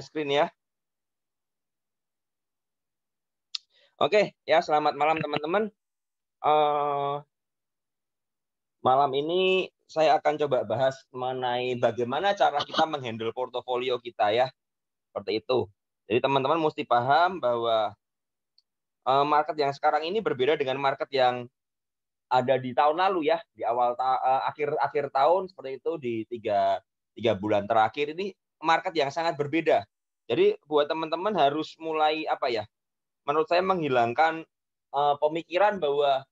Screen ya. Oke, ya selamat malam teman-teman. Malam ini saya akan coba bahas mengenai bagaimana cara kita menghandle portofolio kita ya, seperti itu. Jadi teman-teman mesti paham bahwa market yang sekarang ini berbeda dengan market yang ada di tahun lalu ya, di akhir tahun seperti itu di tiga bulan terakhir ini market yang sangat berbeda. Jadi buat teman-teman harus mulai apa ya? Menurut saya menghilangkan pemikiran bahwa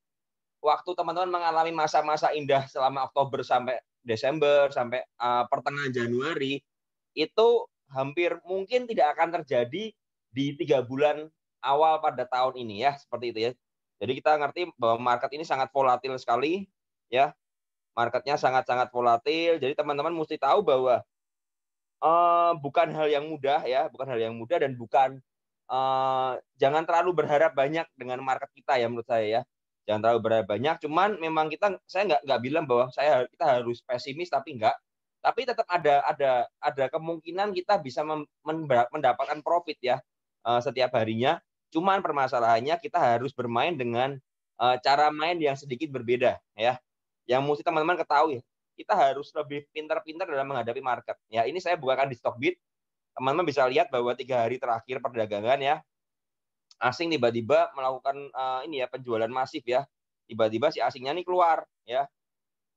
waktu teman-teman mengalami masa-masa indah selama Oktober sampai Desember sampai pertengahan Januari itu hampir mungkin tidak akan terjadi di 3 bulan awal pada tahun ini ya seperti itu ya. Jadi kita ngerti bahwa market ini sangat volatil sekali ya, marketnya sangat-sangat volatil. Jadi teman-teman mesti tahu bahwa bukan hal yang mudah ya, bukan hal yang mudah dan bukan jangan terlalu berharap banyak dengan market kita ya menurut saya ya. Jangan terlalu berharap banyak, cuman memang saya nggak bilang bahwa kita harus pesimis tapi enggak. Tapi tetap ada kemungkinan kita bisa mendapatkan profit ya setiap harinya. Cuman permasalahannya kita harus bermain dengan cara main yang sedikit berbeda ya. Yang mesti teman-teman ketahui, kita harus lebih pintar-pintar dalam menghadapi market. Ya, ini saya bukakan di Stockbit. Teman-teman bisa lihat bahwa 3 hari terakhir perdagangan ya, asing tiba-tiba melakukan ini ya penjualan masif ya. Tiba-tiba si asingnya ini keluar ya.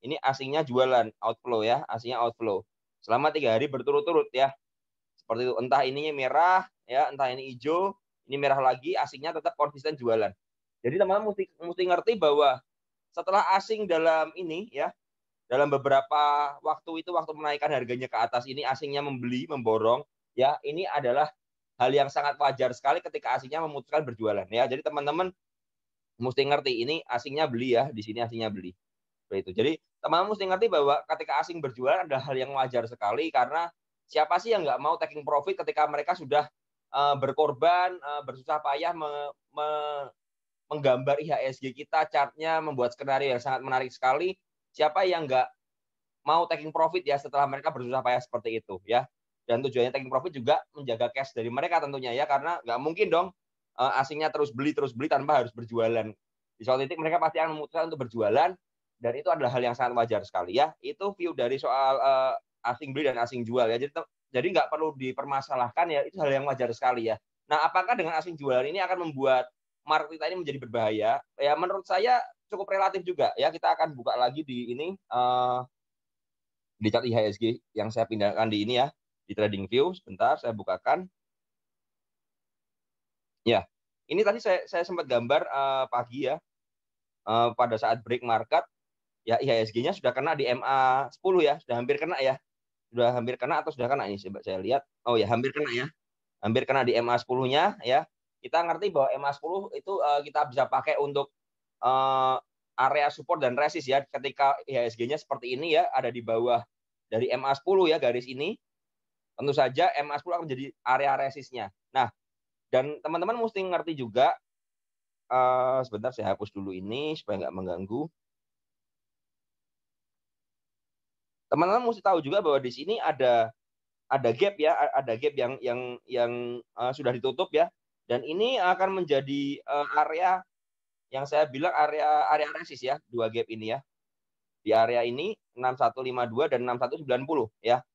Ini asingnya jualan, outflow ya, asingnya outflow. Selama 3 hari berturut-turut ya. Seperti itu, entah ininya merah ya, entah ini hijau, ini merah lagi, asingnya tetap konsisten jualan. Jadi teman-teman mesti ngerti bahwa setelah asing dalam ini ya, dalam beberapa waktu menaikkan harganya ke atas ini asingnya membeli, memborong ya, ini adalah hal yang sangat wajar sekali ketika asingnya memutuskan berjualan ya. Jadi teman-teman mesti ngerti ini asingnya beli ya, di sini asingnya beli. Seperti itu. Jadi teman-teman mesti ngerti bahwa ketika asing berjualan adalah hal yang wajar sekali karena siapa sih yang nggak mau taking profit ketika mereka sudah berkorban, bersusah payah menggambar IHSG kita, chartnya, membuat skenario yang sangat menarik sekali. Siapa yang nggak mau taking profit ya setelah mereka bersusah payah seperti itu ya. Dan tujuannya taking profit juga menjaga cash dari mereka tentunya ya, karena nggak mungkin dong asingnya terus beli tanpa harus berjualan. Di suatu titik mereka pasti akan memutuskan untuk berjualan dan itu adalah hal yang sangat wajar sekali ya. Itu view dari soal asing beli dan asing jual ya. Jadi nggak perlu dipermasalahkan ya, itu hal yang wajar sekali ya. Nah, apakah dengan asing jualan ini akan membuat market kita ini menjadi berbahaya? Ya menurut saya cukup relatif juga ya. Kita akan buka lagi di ini di chart IHSG yang saya pindahkan di ini ya, di TradingView. Sebentar saya bukakan. Ya, ini tadi saya sempat gambar pagi ya, pada saat break market ya IHSG-nya sudah kena di MA 10 ya, sudah hampir kena ya. Sudah hampir kena atau sudah kena ini coba saya lihat. Oh ya, hampir kena ya. Hampir kena di MA 10-nya ya. Kita ngerti bahwa MA 10 itu kita bisa pakai untuk area support dan resist ya. Ketika IHSG-nya seperti ini ya, ada di bawah dari MA 10 ya garis ini, tentu saja MA 10 akan menjadi area resistnya. Nah, dan teman-teman mesti ngerti juga, sebentar saya hapus dulu ini supaya nggak mengganggu. Teman-teman mesti tahu juga bahwa di sini ada gap ya, ada gap yang sudah ditutup ya. Dan ini akan menjadi area yang saya bilang area resist ya, 2 gap ini ya. Di area ini 6152 dan 6190 ya.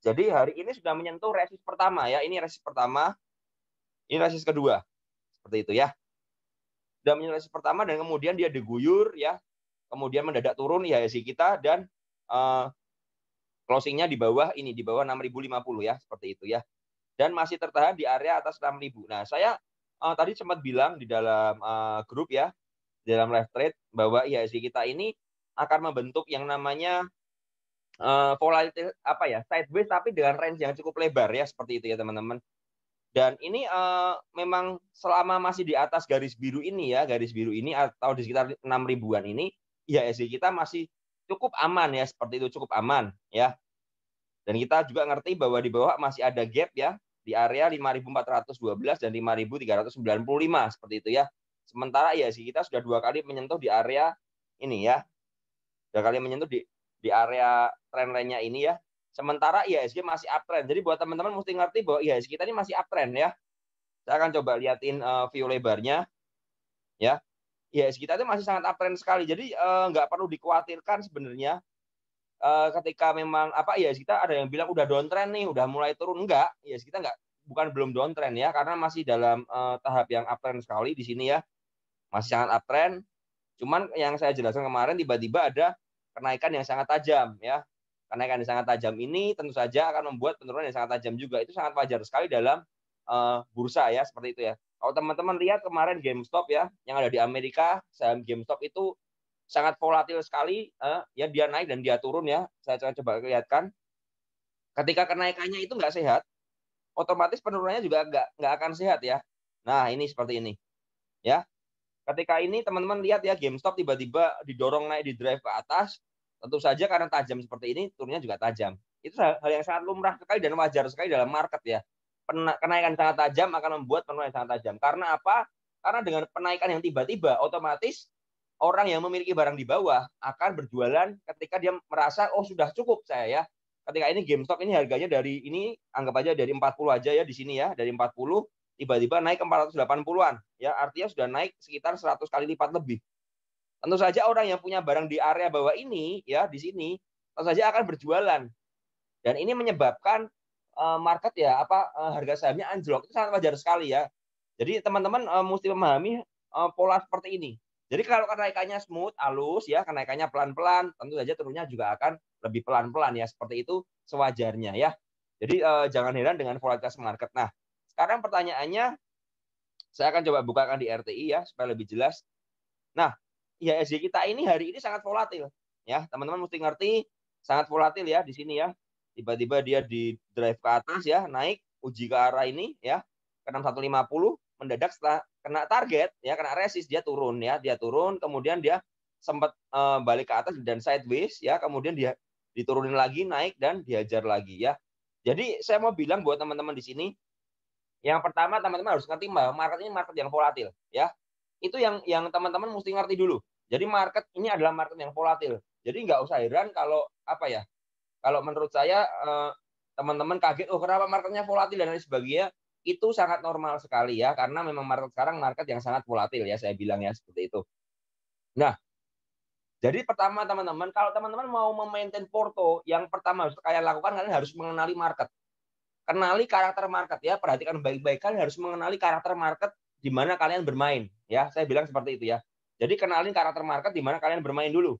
Jadi hari ini sudah menyentuh resist pertama ya. Ini resist pertama, ini resist kedua. Seperti itu ya. Sudah menyentuh resist pertama dan kemudian dia diguyur ya. Kemudian mendadak turun IHSG kita dan closingnya di bawah ini, di bawah 6050 ya, seperti itu ya. Dan masih tertahan di area atas 6000. Nah, saya tadi sempat bilang di dalam grup ya, di dalam live trade bahwa IHSG kita ini akan membentuk yang namanya volatil apa ya, sideways tapi dengan range yang cukup lebar ya, seperti itu ya teman-teman. Dan ini memang selama masih di atas garis biru ini ya, garis biru ini atau di sekitar 6 ribuan ini, IHSG kita masih cukup aman ya, seperti itu, cukup aman ya. Dan kita juga ngerti bahwa di bawah masih ada gap ya, di area 5.412 dan 5.395 seperti itu ya. Sementara IHSG kita sudah 2 kali menyentuh di area ini ya. 2 kali menyentuh di area trend line-nya ini ya. Sementara IHSG masih uptrend. Jadi buat teman-teman mesti ngerti bahwa IHSG kita ini masih uptrend ya. Saya akan coba liatin view lebarnya ya. IHSG kita itu masih sangat uptrend sekali. Jadi nggak perlu dikhawatirkan sebenarnya ketika memang IHSG kita ada yang bilang udah downtrend nih, udah mulai turun. Enggak, IHSG kita belum downtrend ya, karena masih dalam tahap yang uptrend sekali di sini ya. Masih sangat uptrend. Cuman yang saya jelaskan kemarin tiba-tiba ada kenaikan yang sangat tajam ya. Kenaikan yang sangat tajam ini tentu saja akan membuat penurunan yang sangat tajam juga. Itu sangat wajar sekali dalam bursa ya, seperti itu ya. Kalau teman-teman lihat kemarin GameStop ya, yang ada di Amerika, saham GameStop itu sangat volatil sekali ya, dia naik dan dia turun ya. Saya coba lihatkan. Ketika kenaikannya itu nggak sehat, otomatis penurunannya juga nggak akan sehat ya. Nah, ini seperti ini ya. Ketika ini teman-teman lihat ya, GameStop tiba-tiba didorong naik di drive ke atas, tentu saja karena tajam seperti ini, turunnya juga tajam. Itu hal yang sangat lumrah sekali dan wajar sekali dalam market ya. Kenaikan sangat tajam akan membuat penurunan yang sangat tajam. Karena apa? Karena dengan penaikan yang tiba-tiba, otomatis orang yang memiliki barang di bawah akan berjualan ketika dia merasa, oh sudah cukup saya ya. Ketika ini GameStop ini harganya dari ini, anggap aja dari 40 aja ya di sini ya, dari 40 tiba-tiba naik ke 480-an. Ya, artinya sudah naik sekitar 100 kali lipat lebih. Tentu saja orang yang punya barang di area bawah ini ya di sini tentu saja akan berjualan. Dan ini menyebabkan market ya harga sahamnya anjlok. Itu sangat wajar sekali ya. Jadi teman-teman mesti memahami pola seperti ini. Jadi kalau kenaikannya smooth, halus ya, kenaikannya pelan-pelan, tentu saja turunnya juga akan lebih pelan-pelan ya. Seperti itu sewajarnya ya. Jadi jangan heran dengan volatilitas market. Nah, sekarang pertanyaannya, saya akan coba bukakan di RTI ya, supaya lebih jelas. Nah, IHSG kita ini hari ini sangat volatil. Ya, teman-teman mesti ngerti, sangat volatil ya di sini ya. Tiba-tiba dia di drive ke atas ya, naik, uji ke arah ini ya, ke 6150, mendadak setelah kena target, ya kena resist, dia turun ya. Dia turun, kemudian dia sempat balik ke atas dan sideways ya, kemudian dia diturunin lagi, naik, dan dihajar lagi ya. Jadi saya mau bilang buat teman-teman di sini, yang pertama teman-teman harus ngerti bahwa market ini market yang volatil ya. Itu yang teman-teman mesti ngerti dulu. Jadi market ini adalah market yang volatil. Jadi nggak usah heran kalau kalau menurut saya teman-teman kaget, oh kenapa marketnya volatil dan lain sebagainya. Itu sangat normal sekali ya, karena memang market sekarang market yang sangat volatil ya, saya bilang ya seperti itu. Nah, jadi pertama teman-teman, kalau teman-teman mau memaintain porto, yang pertama harus kalian lakukan, kalian harus mengenali market. Kenali karakter market ya, perhatikan baik-baik, kalian harus mengenali karakter market di mana kalian bermain ya. Saya bilang seperti itu ya. Jadi kenalin karakter market di mana kalian bermain dulu.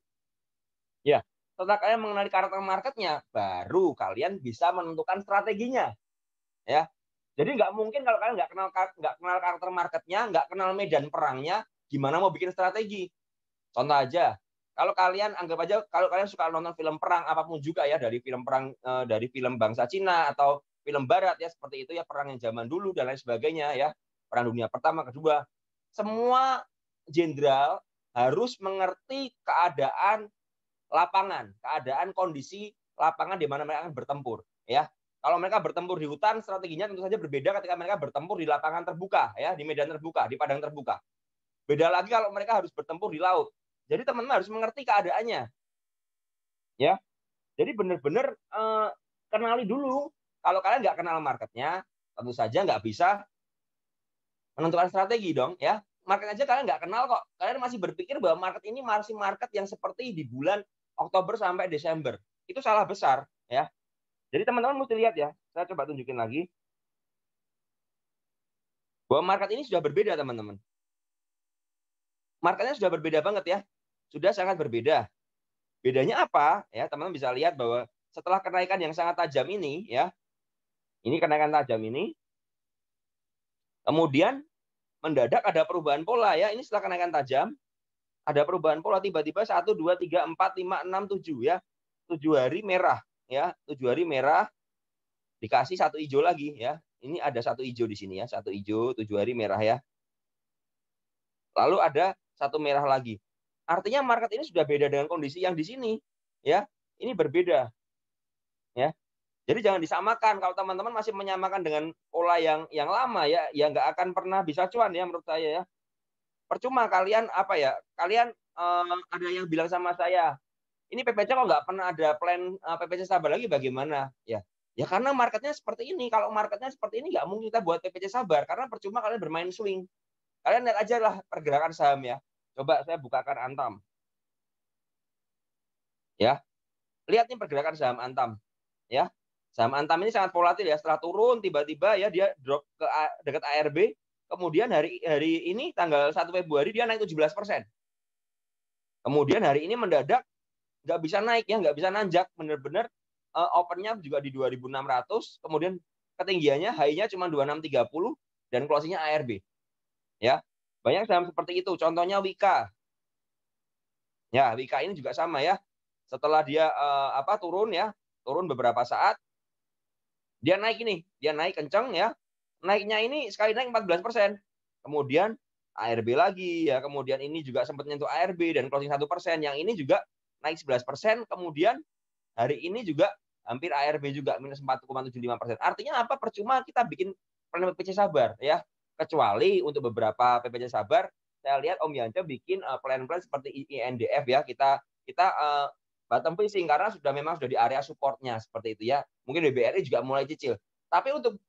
Ya. Setelah kalian mengenali karakter marketnya, baru kalian bisa menentukan strateginya. Ya. Jadi nggak mungkin kalau kalian nggak kenal karakter marketnya, nggak kenal medan perangnya, gimana mau bikin strategi? Contoh aja, kalau kalian anggap aja kalau kalian suka nonton film perang apapun juga ya, dari film perang dari film bangsa Cina atau film barat ya, seperti itu ya, perang yang zaman dulu dan lain sebagainya ya, perang dunia pertama, kedua, semua jenderal harus mengerti keadaan lapangan, keadaan kondisi lapangan di mana mereka akan bertempur ya. Kalau mereka bertempur di hutan, strateginya tentu saja berbeda ketika mereka bertempur di lapangan terbuka ya, di medan terbuka, di padang terbuka. Beda lagi kalau mereka harus bertempur di laut. Jadi teman-teman harus mengerti keadaannya. Ya. Jadi benar-benar kenali dulu. Kalau kalian nggak kenal marketnya, tentu saja nggak bisa menentukan strategi dong. Ya. Market aja kalian nggak kenal kok. Kalian masih berpikir bahwa market ini masih market yang seperti di bulan Oktober sampai Desember. Itu salah besar. Ya. Jadi teman-teman mesti lihat ya. Saya coba tunjukin lagi. Bahwa market ini sudah berbeda teman-teman. Marketnya sudah berbeda banget ya. Sudah sangat berbeda. Bedanya apa? Ya, teman-teman bisa lihat bahwa setelah kenaikan yang sangat tajam ini, ya, ini kenaikan tajam ini, kemudian mendadak ada perubahan pola ya. Ini setelah kenaikan tajam, ada perubahan pola tiba-tiba 1, 2, 3, 4, 5, 6, 7 ya. 7 hari merah ya, 7 hari merah dikasih satu hijau lagi ya. Ini ada satu hijau di sini ya, satu hijau, 7 hari merah ya. Lalu ada satu merah lagi. Artinya market ini sudah beda dengan kondisi yang di sini ya. Ini berbeda. Ya. Jadi jangan disamakan. Kalau teman-teman masih menyamakan dengan pola yang lama ya nggak akan pernah bisa cuan ya menurut saya ya. Percuma kalian Kalian ada yang bilang sama saya, ini PPC kok nggak pernah ada plan PPC sabar lagi bagaimana? Ya karena marketnya seperti ini. Kalau marketnya seperti ini nggak mungkin kita buat PPC sabar karena percuma kalian bermain swing. Kalian lihat aja lah pergerakan saham ya. Coba saya bukakan Antam. Ya. Lihat nih pergerakan saham Antam. Ya. Saham Antam ini sangat volatil ya. Setelah turun tiba-tiba ya dia drop ke dekat ARB. Kemudian hari ini tanggal 1 Februari dia naik 17%. Kemudian hari ini mendadak nggak bisa naik ya, nggak bisa nanjak. Bener-bener opennya juga di 2.600. Kemudian ketinggiannya high-nya cuma 2630 dan closing-nya ARB. Ya. Banyak saham seperti itu. Contohnya Wika. Ya, Wika ini juga sama ya. Setelah dia turun ya, turun beberapa saat, dia naik ini, dia naik kencang ya. Naiknya ini sekali naik 14%. Kemudian ARB lagi ya, kemudian ini juga sempat nyentuh ARB dan closing 1%. Yang ini juga naik 11%, kemudian hari ini juga hampir ARB juga minus 4,75%. Artinya apa? Percuma kita bikin plan PPC sabar ya. Kecuali untuk beberapa PPC sabar, saya lihat Om Yanto bikin plan-plan seperti INDF ya. Kita bottom fishing karena memang sudah di area supportnya seperti itu ya. Mungkin BBRI juga mulai cicil. Tapi untuk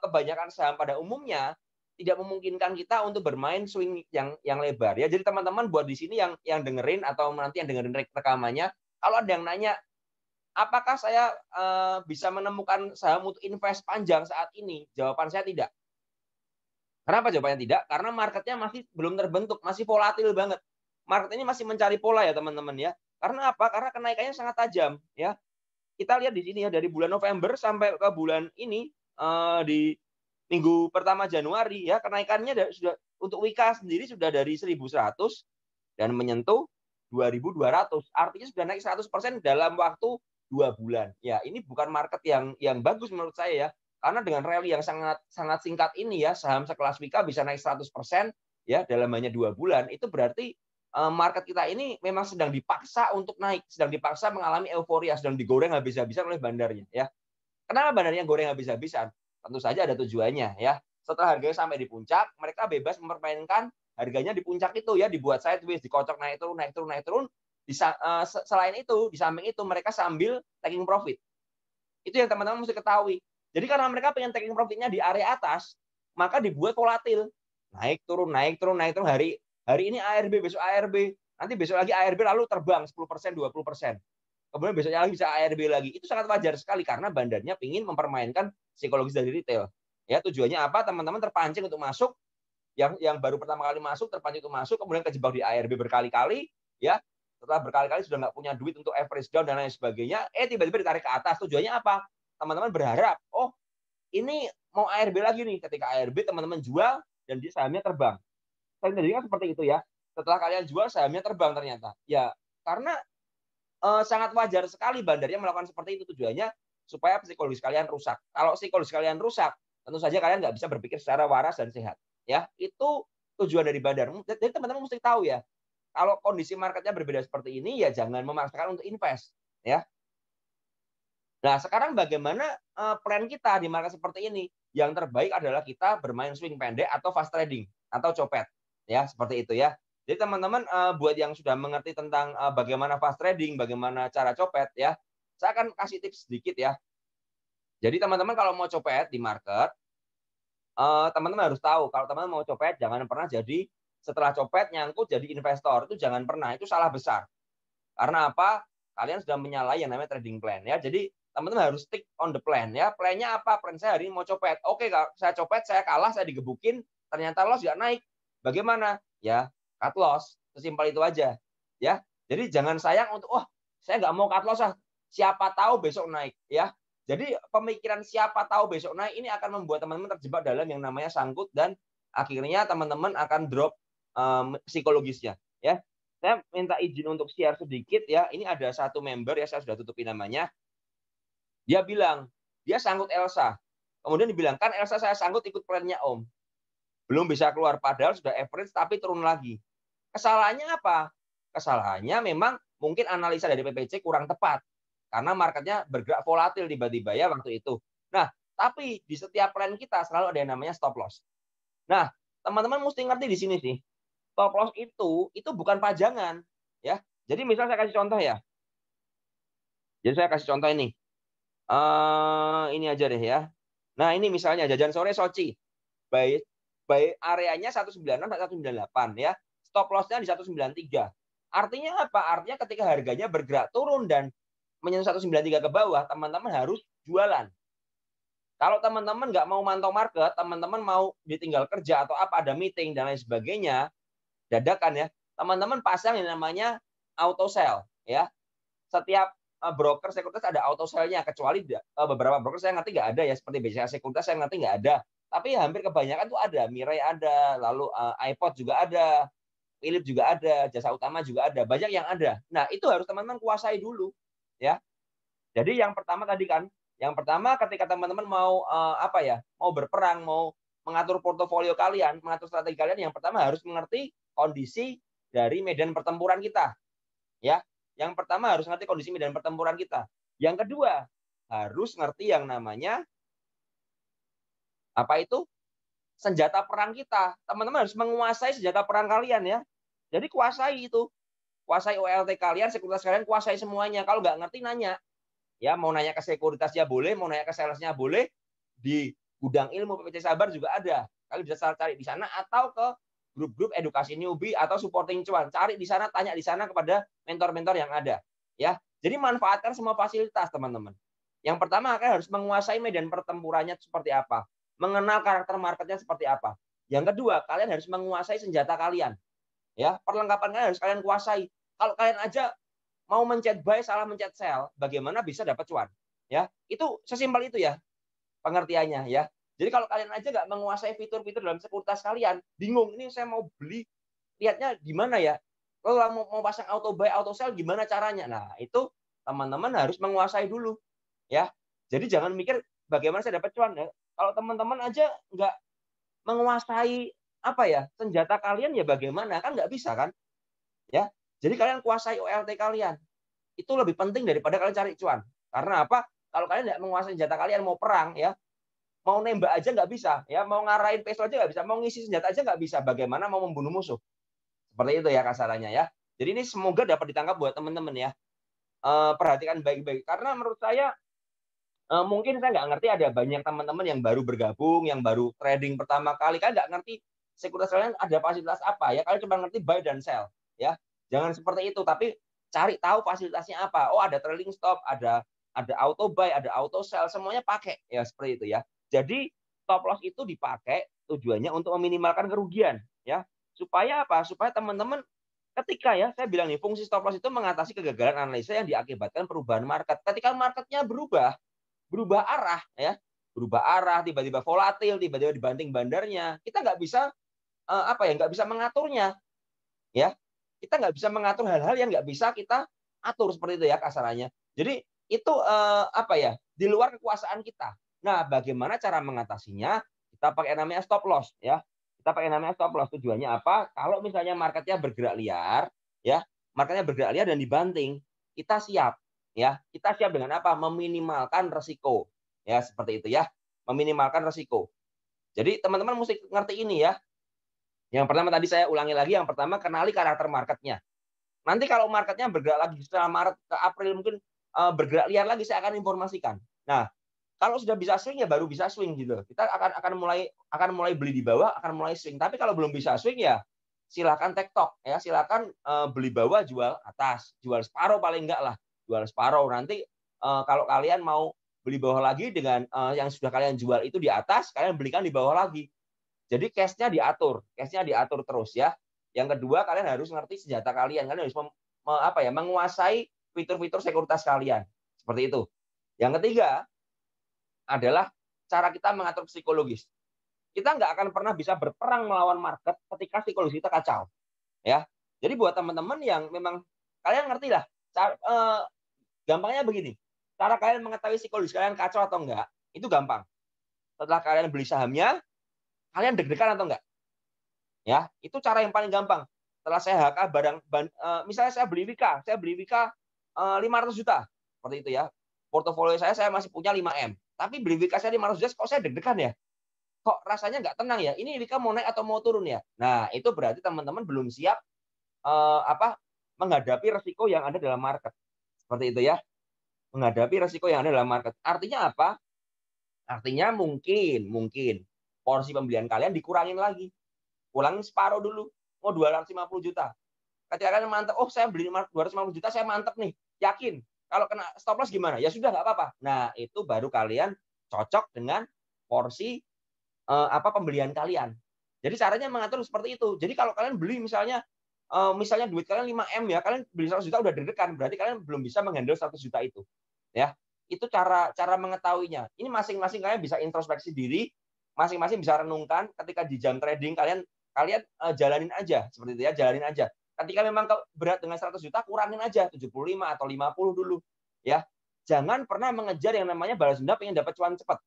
kebanyakan saham pada umumnya tidak memungkinkan kita untuk bermain swing yang lebar ya. Jadi teman-teman buat di sini yang dengerin atau nanti yang dengerin rekamannya, kalau ada yang nanya apakah saya bisa menemukan saham untuk invest panjang saat ini? Jawaban saya tidak. Kenapa jawabannya tidak? Karena marketnya masih belum terbentuk, masih volatil banget. Market ini masih mencari pola ya teman-teman ya. Karena apa? Karena kenaikannya sangat tajam ya. Kita lihat di sini ya dari bulan November sampai ke bulan ini di minggu pertama Januari ya kenaikannya sudah untuk Wika sendiri sudah dari 1.100 dan menyentuh 2.200. Artinya sudah naik 100% dalam waktu 2 bulan. Ya, ini bukan market yang bagus menurut saya ya. Karena dengan rally yang sangat sangat singkat ini ya, saham sekelas Wika bisa naik 100% ya dalam hanya 2 bulan. Itu berarti market kita ini memang sedang dipaksa untuk naik, sedang dipaksa mengalami euforia, sedang digoreng habis-habisan oleh bandarnya ya. Kenapa bandarnya goreng habis-habisan? Tentu saja ada tujuannya ya. Setelah harganya sampai di puncak, mereka bebas mempermainkan harganya di puncak itu ya, dibuat sideways, dikocok naik turun naik turun naik turun. Selain itu, di samping itu mereka sambil taking profit. Itu yang teman-teman mesti ketahui. Jadi karena mereka pengen taking profitnya di area atas, maka dibuat volatil. Naik turun naik turun naik turun. Hari ini ARB, besok ARB, nanti besok lagi ARB lalu terbang 10%, 20%. Kemudian besoknya lagi bisa ARB lagi. Itu sangat wajar sekali karena bandarnya ingin mempermainkan psikologis dari retail. Ya, tujuannya apa? Teman-teman terpancing untuk masuk, yang baru pertama kali masuk terpancing untuk masuk, kemudian kejebak di ARB berkali-kali, ya. Setelah berkali-kali sudah nggak punya duit untuk average down dan lain sebagainya, tiba-tiba ditarik ke atas. Tujuannya apa? Teman-teman berharap, oh ini mau ARB lagi nih. Ketika ARB teman-teman jual dan dia sahamnya terbang. Sering terjadi kan seperti itu ya. Setelah kalian jual sahamnya terbang ternyata. Ya, karena sangat wajar sekali bandarnya melakukan seperti itu. Tujuannya supaya psikologis kalian rusak. Kalau psikologis kalian rusak, tentu saja kalian nggak bisa berpikir secara waras dan sehat. Ya, itu tujuan dari bandar. Jadi teman-teman mesti tahu ya, kalau kondisi marketnya berbeda seperti ini, ya jangan memaksakan untuk invest. Ya. Nah, sekarang bagaimana plan kita di market seperti ini? Yang terbaik adalah kita bermain swing pendek atau fast trading atau copet. Ya, seperti itu ya. Jadi teman-teman buat yang sudah mengerti tentang bagaimana fast trading, bagaimana cara copet ya, saya akan kasih tips sedikit ya. Jadi teman-teman kalau mau copet di market, teman-teman harus tahu kalau teman-teman mau copet jangan pernah jadi setelah copet nyangkut jadi investor, itu jangan pernah, itu salah besar. Karena apa? Kalian sudah menyalahi yang namanya trading plan ya. Jadi teman-teman harus stick on the plan ya. Plannya apa? Plan saya hari ini mau copet. Oke, saya copet, saya kalah, saya digebukin, ternyata loss nggak naik. Bagaimana? Ya, cut loss. Sesimpel itu aja. Ya. Jadi jangan sayang untuk, saya nggak mau cut loss ah. Siapa tahu besok naik ya. Jadi pemikiran siapa tahu besok naik ini akan membuat teman-teman terjebak dalam yang namanya sangkut dan akhirnya teman-teman akan drop psikologisnya ya. Saya minta izin untuk share sedikit ya. Ini ada satu member ya, saya sudah tutupi namanya. Dia bilang, dia sangkut Elsa. Kemudian dibilang, kan Elsa saya sangkut ikut plannya Om. Belum bisa keluar, padahal sudah average tapi turun lagi. Kesalahannya apa? Kesalahannya memang mungkin analisa dari PPC kurang tepat. Karena marketnya bergerak volatil tiba-tiba ya waktu itu. Nah, tapi di setiap plan kita selalu ada yang namanya stop loss. Nah, teman-teman mesti ngerti di sini sih. Stop loss itu bukan pajangan ya. Jadi misal saya kasih contoh ya. Jadi saya kasih contoh ini. Ini aja deh ya. Nah, ini misalnya jajan sore Soci. Buy buy areanya 196 sampai 198 ya. Stop loss-nya di 193. Artinya apa? Artinya ketika harganya bergerak turun dan menyentuh 193 ke bawah, teman-teman harus jualan. Kalau teman-teman nggak mau mantau market, teman-teman mau ditinggal kerja atau apa, ada meeting dan lain sebagainya, dadakan ya, teman-teman pasang yang namanya auto sell ya. Setiap broker sekuritas ada auto sell-nya, kecuali beberapa broker saya ngerti nggak ada ya, seperti BCA Sekuritas saya ngerti nggak ada. Tapi hampir kebanyakan tuh ada, Mirai ada, lalu iPod juga ada, Philips juga ada, Jasa Utama juga ada, banyak yang ada. Nah, itu harus teman-teman kuasai dulu ya. Jadi yang pertama tadi kan, yang pertama ketika teman-teman mau apa ya, mau berperang, mau mengatur portofolio kalian, mengatur strategi kalian, yang pertama harus mengerti kondisi dari medan pertempuran kita, ya. Yang pertama harus ngerti kondisi medan pertempuran kita. Yang kedua, harus ngerti yang namanya apa itu? Senjata perang kita. Teman-teman harus menguasai senjata perang kalian ya. Jadi kuasai itu. Kuasai OLT kalian, sekuritas kalian, kuasai semuanya. Kalau nggak ngerti nanya. Ya, mau nanya ke sekuritasnya boleh, mau nanya ke salesnya boleh, di gudang ilmu PPC Sabar juga ada. Kalian bisa cari di sana atau ke grup-grup edukasi newbie atau supporting cuan. Cari di sana, tanya di sana kepada mentor-mentor yang ada. Ya, jadi manfaatkan semua fasilitas teman-teman. Yang pertama kalian harus menguasai medan pertempurannya seperti apa, mengenal karakter marketnya seperti apa. Yang kedua, kalian harus menguasai senjata kalian. Ya, perlengkapan kalian harus kalian kuasai. Kalau kalian aja mau mencet buy salah mencet sell, bagaimana bisa dapat cuan? Ya, itu sesimpel itu ya pengertiannya ya. Jadi kalau kalian aja nggak menguasai fitur-fitur dalam sekuritas kalian, bingung ini saya mau beli, lihatnya gimana ya? Kalau mau pasang auto buy, auto sell gimana caranya? Nah, itu teman-teman harus menguasai dulu ya. Jadi jangan mikir bagaimana saya dapat cuan ya. Kalau teman-teman aja nggak menguasai apa ya senjata kalian ya bagaimana kan nggak bisa kan ya. Jadi kalian kuasai OLT kalian itu lebih penting daripada kalian cari cuan. Karena apa? Kalau kalian tidak menguasai senjata kalian mau perang ya, mau nembak aja nggak bisa, ya mau ngarahin pistol aja nggak bisa, mau ngisi senjata aja nggak bisa. Bagaimana mau membunuh musuh? Seperti itu ya kasarannya ya. Jadi ini semoga dapat ditangkap buat teman-teman ya. Perhatikan baik-baik. Karena menurut saya mungkin saya nggak ngerti ada banyak teman-teman yang baru bergabung, yang baru trading pertama kali, kan nggak ngerti sekuritas kalian ada fasilitas apa ya. Kalian cuma ngerti buy dan sell ya. Jangan seperti itu, tapi cari tahu fasilitasnya apa. Oh, ada trailing stop, ada auto buy, ada auto sell, semuanya pakai ya seperti itu ya. Jadi stop loss itu dipakai tujuannya untuk meminimalkan kerugian ya. Supaya apa? Supaya teman-teman ketika ya saya bilang nih fungsi stop loss itu mengatasi kegagalan analisa yang diakibatkan perubahan market. Ketika marketnya berubah arah ya, berubah arah, tiba-tiba volatil, tiba-tiba dibanting bandarnya, kita nggak bisa apa ya, nggak bisa mengaturnya ya. Kita nggak bisa mengatur hal-hal yang nggak bisa kita atur seperti itu ya kasarannya. Jadi itu apa ya, di luar kekuasaan kita. Nah, bagaimana cara mengatasinya? Kita pakai namanya stop loss ya. Kita pakai namanya stop loss. Tujuannya apa? Kalau misalnya marketnya bergerak liar ya, marketnya bergerak liar dan dibanting, kita siap ya. Kita siap dengan apa? Meminimalkan resiko. Ya, seperti itu ya. Meminimalkan resiko. Jadi teman-teman mesti ngerti ini ya. Yang pertama tadi saya ulangi lagi, yang pertama kenali karakter marketnya. Nanti kalau marketnya bergerak lagi setelah Maret ke April mungkin bergerak liar lagi saya akan informasikan. Nah, kalau sudah bisa swing ya baru bisa swing gitu. Kita akan mulai beli di bawah, akan mulai swing. Tapi kalau belum bisa swing ya silakan tektok ya, silakan beli bawah jual atas, jual separuh paling enggak lah, jual separuh. Nanti kalau kalian mau beli bawah lagi dengan yang sudah kalian jual itu di atas, kalian belikan di bawah lagi. Jadi cash-nya diatur terus ya. Yang kedua, kalian harus ngerti senjata kalian. Kalian harus apa ya, menguasai fitur-fitur sekuritas kalian. Seperti itu. Yang ketiga adalah cara kita mengatur psikologis. Kita nggak akan pernah bisa berperang melawan market ketika psikologis kita kacau. Ya. Jadi buat teman-teman yang memang kalian ngerti lah. Gampangnya begini. Cara kalian mengetahui psikologis kalian kacau atau enggak, itu gampang. Setelah kalian beli sahamnya, kalian deg-degan atau enggak? Ya, itu cara yang paling gampang. Setelah saya HK misalnya saya beli Wika 500 juta. Seperti itu ya. Portofolio saya masih punya 5M. Tapi beli Wika saya 500 juta kok saya deg-degan ya? Kok rasanya nggak tenang ya? Ini Wika mau naik atau mau turun ya? Nah, itu berarti teman-teman belum siap apa menghadapi resiko yang ada dalam market. Seperti itu ya. menghadapi resiko yang ada dalam market. Artinya apa? Artinya mungkin porsi pembelian kalian dikurangin lagi. Kurangin separuh dulu. Oh, 250 juta. Ketika kalian mantap, oh saya beli 250 juta, saya mantap nih. Yakin. Kalau kena stop loss gimana? Ya sudah, nggak apa-apa. Nah, itu baru kalian cocok dengan porsi pembelian kalian. Jadi caranya mengatur seperti itu. Jadi kalau kalian beli misalnya duit kalian 5M ya, kalian beli 100 juta udah deg-degan, berarti kalian belum bisa menghandle 100 juta itu. Ya. Itu cara mengetahuinya. Ini masing-masing kalian bisa introspeksi diri, masing-masing bisa renungkan ketika di jam trading kalian jalanin aja seperti itu ya, jalanin aja. Ketika memang berat dengan 100 juta, kurangin aja 75 atau 50 dulu. Ya. Jangan pernah mengejar yang namanya balas dendam pengen dapat cuan cepat.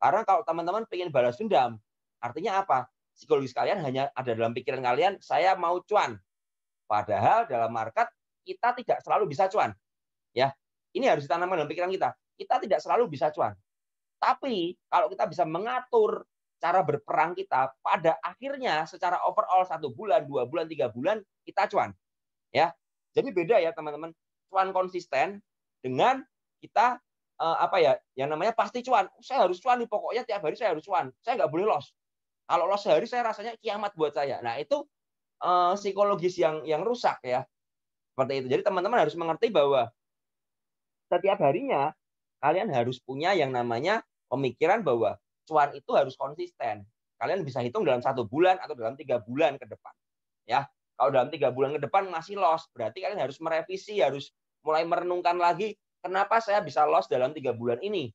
Karena kalau teman-teman pengen balas dendam, artinya apa? Psikologis kalian hanya ada dalam pikiran kalian, saya mau cuan. Padahal dalam market kita tidak selalu bisa cuan. Ya, ini harus ditanamkan dalam pikiran kita. Kita tidak selalu bisa cuan. Tapi kalau kita bisa mengatur cara berperang kita, pada akhirnya secara overall 1 bulan, 2 bulan, 3 bulan kita cuan. Ya, jadi beda ya teman-teman. Cuan konsisten dengan kita yang namanya pasti cuan. Saya harus cuan nih, pokoknya tiap hari saya harus cuan. Saya nggak boleh loss. Kalau loss sehari saya rasanya kiamat buat saya. Nah, itu psikologis yang rusak ya. Seperti itu. Jadi teman-teman harus mengerti bahwa setiap harinya kalian harus punya yang namanya pemikiran bahwa cuan itu harus konsisten. Kalian bisa hitung dalam 1 bulan atau dalam 3 bulan ke depan. Ya, kalau dalam 3 bulan ke depan masih loss, berarti kalian harus merevisi, harus mulai merenungkan lagi kenapa saya bisa loss dalam 3 bulan ini.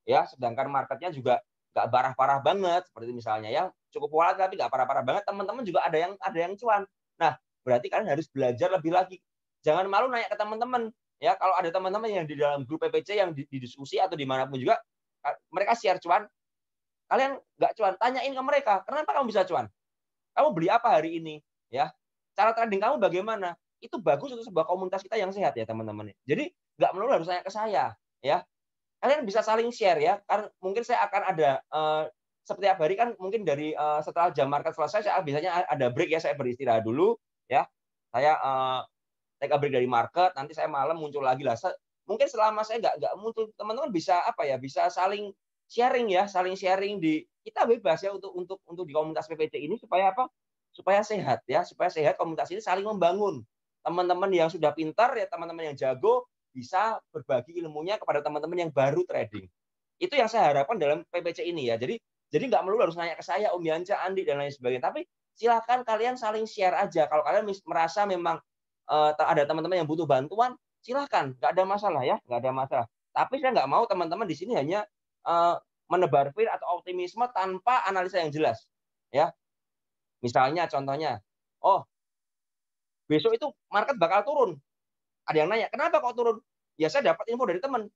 Ya, sedangkan marketnya juga nggak parah-parah banget, seperti misalnya ya cukup volatile tapi nggak parah-parah banget. Teman-teman juga ada yang cuan. Nah, berarti kalian harus belajar lebih lagi. Jangan malu nanya ke teman-teman. Ya, kalau ada teman-teman yang di dalam grup PPC yang didiskusi atau dimanapun juga, mereka share cuan, kalian nggak cuan, tanyain ke mereka, kenapa kamu bisa cuan? Kamu beli apa hari ini? Ya, cara trading kamu bagaimana? Itu bagus untuk sebuah komunitas kita yang sehat ya teman-teman. Jadi nggak melulu harus tanya ke saya, ya. Kalian bisa saling share ya. Kan mungkin saya akan ada setiap hari kan mungkin dari setelah jam market selesai saya biasanya ada break ya, saya beristirahat dulu ya. Saya take a break dari market, nanti saya malam muncul lagi lah. Mungkin selama saya nggak muncul, teman-teman bisa bisa saling sharing ya, saling sharing kita bebas ya untuk di komunitas PPC ini supaya apa? Supaya sehat ya, supaya sehat komunitas ini saling membangun. Teman-teman yang sudah pintar ya, teman-teman yang jago bisa berbagi ilmunya kepada teman-teman yang baru trading. Itu yang saya harapkan dalam PPC ini ya. Jadi nggak melulu harus nanya ke saya, Om Yanca, Andi dan lain sebagainya. Tapi silakan kalian saling share aja. Kalau kalian merasa memang ada teman-teman yang butuh bantuan, silahkan, nggak ada masalah ya, nggak ada masalah. Tapi saya nggak mau teman-teman di sini hanya menebar fear atau optimisme tanpa analisa yang jelas. Ya, misalnya contohnya, oh besok itu market bakal turun. Ada yang nanya, kenapa kok turun? Ya saya dapat info dari teman.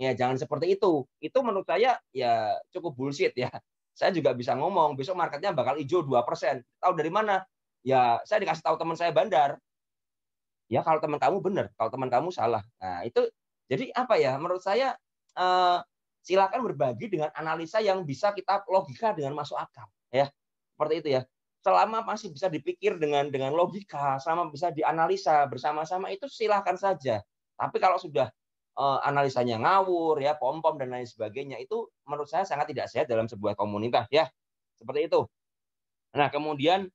Ya jangan seperti itu. Itu menurut saya ya cukup bullshit ya. Saya juga bisa ngomong, besok marketnya bakal hijau 2%. Tahu dari mana? Ya saya dikasih tahu teman saya bandar. Ya kalau teman kamu benar, kalau teman kamu salah. Nah, itu jadi apa ya? Menurut saya silakan berbagi dengan analisa yang bisa kita logika dengan masuk akal, ya. Seperti itu ya. Selama masih bisa dipikir dengan logika, selama bisa dianalisa bersama-sama itu silakan saja. Tapi kalau sudah analisanya ngawur ya, pom-pom dan lain sebagainya itu menurut saya sangat tidak sehat dalam sebuah komunitas ya. Seperti itu. Nah, kemudian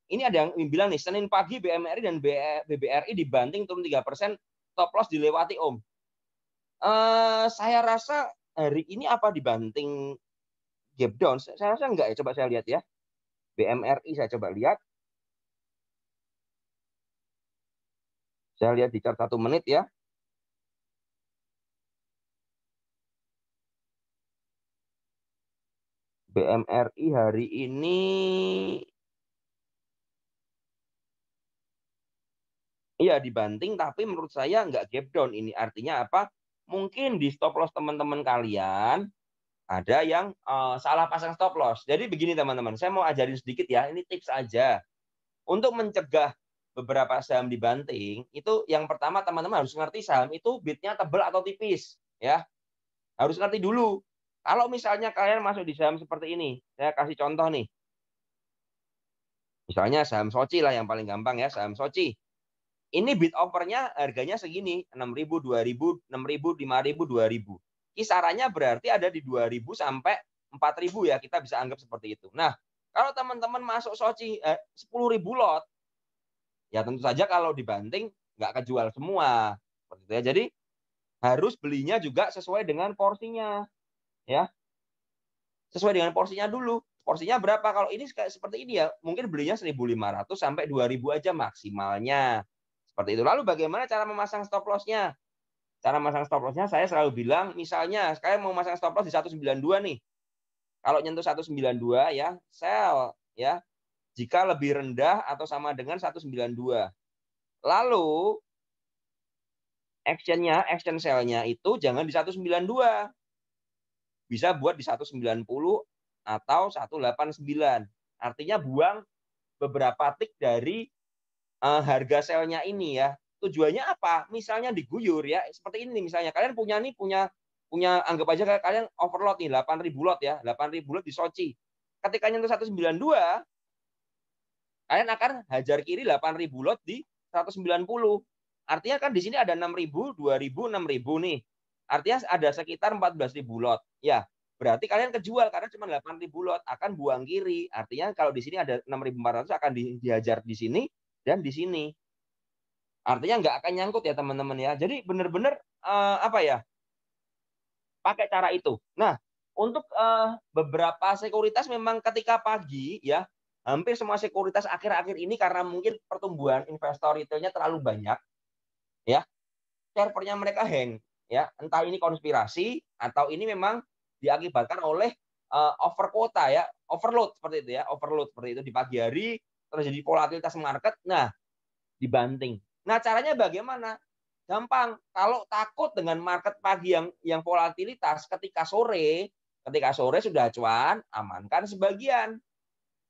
ini ada yang bilang nih, Senin pagi BMRI dan BBRI dibanting turun 3%, stop loss dilewati Om. Saya rasa hari ini apa dibanting gap down? Saya rasa enggak ya, coba saya lihat ya. BMRI saya coba lihat. Saya lihat di chart 1 menit ya. BMRI hari ini iya dibanting, tapi menurut saya nggak gap down. Ini artinya apa? Mungkin di stop loss teman-teman kalian ada yang salah pasang stop loss. Jadi begini teman-teman, saya mau ajarin sedikit ya. Ini tips aja. Untuk mencegah beberapa saham dibanting, itu yang pertama teman-teman harus ngerti saham itu bidnya tebal atau tipis. Ya, harus ngerti dulu. Kalau misalnya kalian masuk di saham seperti ini, saya kasih contoh nih. Misalnya saham Soci lah yang paling gampang ya, saham Soci. Ini bid offernya harganya segini, 6.000, 2.000, 6.000, 5.000, 2.000. Kisarannya berarti ada di 2.000 sampai 4.000 ya, kita bisa anggap seperti itu. Nah, kalau teman-teman masuk Soci 10.000 lot, ya tentu saja kalau dibanting nggak kejual semua. Seperti itu ya. Jadi harus belinya juga sesuai dengan porsinya, ya. Sesuai dengan porsinya dulu. Porsinya berapa? Kalau ini seperti ini ya, mungkin belinya 1.500 sampai 2.000 aja maksimalnya. Seperti itu. Lalu bagaimana cara memasang stop loss-nya? Cara memasang stop loss-nya saya selalu bilang, misalnya saya mau masang stop loss di 192 nih. Kalau nyentuh 192 ya, sell ya. Jika lebih rendah atau sama dengan 192. Lalu action sell-nya itu jangan di 192. Bisa buat di 190 atau 189. Artinya buang beberapa tik dari harga sell-nya ini ya. Tujuannya apa? Misalnya diguyur ya, seperti ini misalnya. Kalian punya anggap aja kalian overload nih 8.000 lot ya, 8.000 lot di Soci. Ketika nyentuh 192, kalian akan hajar kiri 8.000 lot di 190. Artinya kan di sini ada 6.000, 2.000, 6.000 nih. Artinya ada sekitar 14.000 lot. Ya, berarti kalian kejual karena cuma 8.000 lot, akan buang kiri. Artinya kalau di sini ada 6.400 akan dihajar di sini dan di sini. Artinya nggak akan nyangkut ya teman-teman ya. Jadi benar-benar apa ya? Pakai cara itu. Nah, untuk beberapa sekuritas memang ketika pagi ya, hampir semua sekuritas akhir-akhir ini karena mungkin pertumbuhan investor retailnya terlalu banyak ya, servernya mereka hang ya. Entah ini konspirasi atau ini memang diakibatkan oleh over quota ya, overload seperti itu ya, overload seperti itu di pagi hari terjadi volatilitas market. Nah, dibanting. Nah, caranya bagaimana? Gampang. Kalau takut dengan market pagi yang volatilitas, ketika sore sudah cuan, amankan sebagian.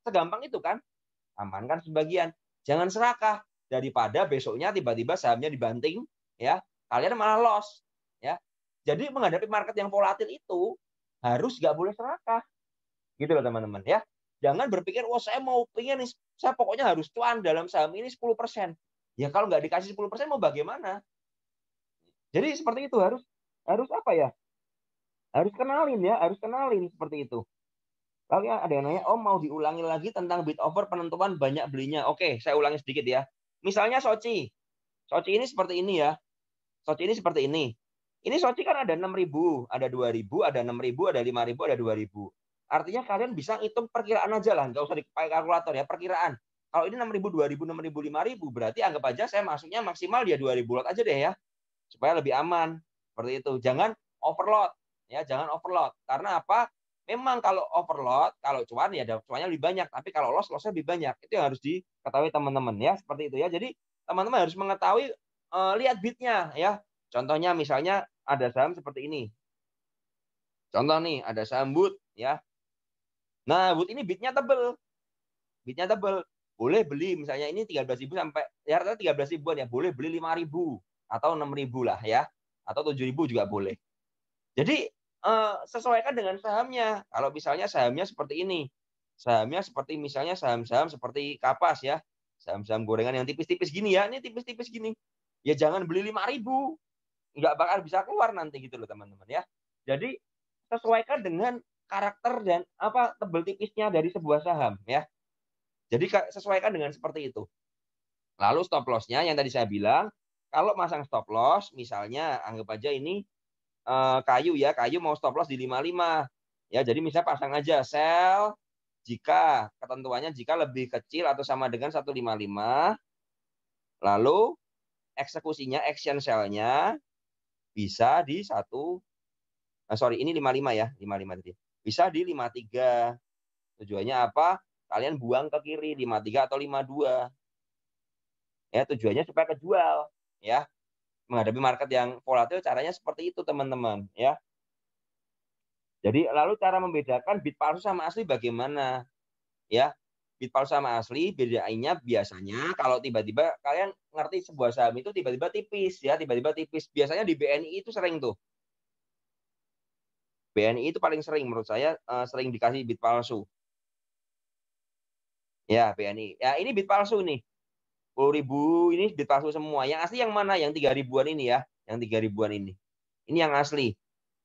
Segampang itu kan? Amankan sebagian. Jangan serakah daripada besoknya tiba-tiba sahamnya dibanting, ya. Kalian malah loss, ya. Jadi menghadapi market yang volatil itu harus nggak boleh serakah. Gitu loh teman-teman ya. Jangan berpikir, wah saya mau pengen nih, saya pokoknya harus cuan dalam saham ini 10%. Ya kalau nggak dikasih 10% mau bagaimana? Jadi seperti itu harus harus apa ya? Harus kenalin ya, harus kenalin seperti itu. Lalu ya ada yang nanya, oh mau diulangi lagi tentang bid offer penentuan banyak belinya. Oke, saya ulangi sedikit ya. Misalnya Soci. Soci ini seperti ini ya. Soci ini seperti ini. Ini Soci kan ada 6.000, ada 2.000, ada 6.000, ada 5.000, ada 2.000. Artinya kalian bisa hitung perkiraan aja lah, nggak usah dipakai kalkulator ya, perkiraan. Kalau ini 6.000, 2.000, 6.000, 5.000, berarti anggap aja saya masuknya maksimal dia 2.000 lot aja deh ya. Supaya lebih aman. Seperti itu. Jangan overload ya, jangan overload. Karena apa? Memang kalau overload, kalau cuan ya cuannya lebih banyak, tapi kalau lossnya lebih banyak. Itu yang harus diketahui teman-teman ya, seperti itu ya. Jadi teman-teman harus mengetahui lihat bidnya ya. Contohnya misalnya ada saham seperti ini. Contoh nih, ada saham BUT ya. Nah, BUT ini bidnya tebel. Bidnya tebel. Boleh beli misalnya ini 13.000 sampai ya rata 13 ribuan ya, boleh beli 5.000 atau 6.000 lah ya. Atau 7.000 juga boleh. Jadi sesuaikan dengan sahamnya. Kalau misalnya sahamnya seperti ini. Sahamnya seperti misalnya saham-saham seperti Kapas ya. Saham-saham gorengan yang tipis-tipis gini ya. Ini tipis-tipis gini. Ya jangan beli 5.000. Nggak bakal bisa keluar nanti gitu loh teman-teman ya. Jadi sesuaikan dengan karakter dan apa tebel tipisnya dari sebuah saham ya. Jadi sesuaikan dengan seperti itu. Lalu stop loss-nya yang tadi saya bilang, kalau masang stop loss misalnya anggap aja ini kayu ya, kayu mau stop loss di 55. Ya, jadi misalnya pasang aja sell jika ketentuannya jika lebih kecil atau sama dengan 155. Lalu eksekusinya action sell-nya bisa di ini 55 ya, 55 tadi. Bisa di 53. Tujuannya apa? Kalian buang ke kiri 53 atau 52. Ya, tujuannya supaya kejual ya. Menghadapi market yang volatil caranya seperti itu teman-teman ya. Jadi lalu cara membedakan bid palsu sama asli bagaimana? Ya, bid palsu sama asli bedainnya biasanya kalau tiba-tiba kalian ngerti sebuah saham itu tiba-tiba tipis ya, tiba-tiba tipis. Biasanya di BNI itu sering tuh. BNI itu paling sering menurut saya sering dikasih bid palsu. Ya, BNI. Ya, ini bid palsu nih. 10.000 ini bid palsu semua. Yang asli yang mana? Yang 3.000-an ini ya. Yang 3.000-an ini. Ini yang asli.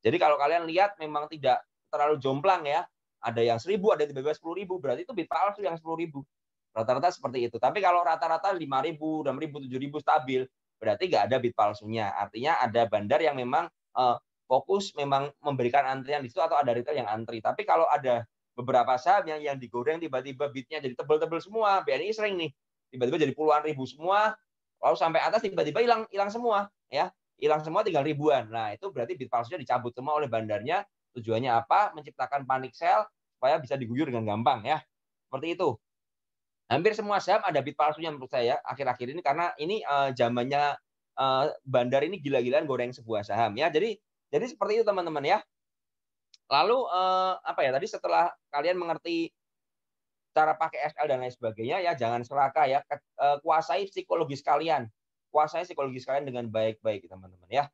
Jadi kalau kalian lihat memang tidak terlalu jomplang ya. Ada yang 1.000, ada yang tiba-tiba 10.000. Berarti itu bid palsu yang 10.000. Rata-rata seperti itu. Tapi kalau rata-rata 5.000, 6.000, 7.000 stabil, berarti nggak ada bid palsunya. Artinya ada bandar yang memang fokus memang memberikan antrian di situ atau ada retail yang antri. Tapi kalau ada beberapa saham yang digoreng tiba-tiba bidnya jadi tebel-tebel semua, BNI sering nih, tiba-tiba jadi puluhan ribu semua, lalu sampai atas tiba-tiba hilang semua, ya, hilang semua tinggal ribuan. Nah itu berarti bid palsunya dicabut semua oleh bandarnya. Tujuannya apa? Menciptakan panic sell supaya bisa diguyur dengan gampang ya. Seperti itu. Hampir semua saham ada bid palsunya menurut saya akhir-akhir ini karena ini zamannya bandar ini gila-gilaan goreng sebuah saham ya. Jadi seperti itu teman-teman ya. Lalu apa ya tadi setelah kalian mengerti cara pakai SL dan lain sebagainya ya jangan serakah ya. Kuasai psikologis kalian. Kuasai psikologis kalian dengan baik-baik teman-teman ya.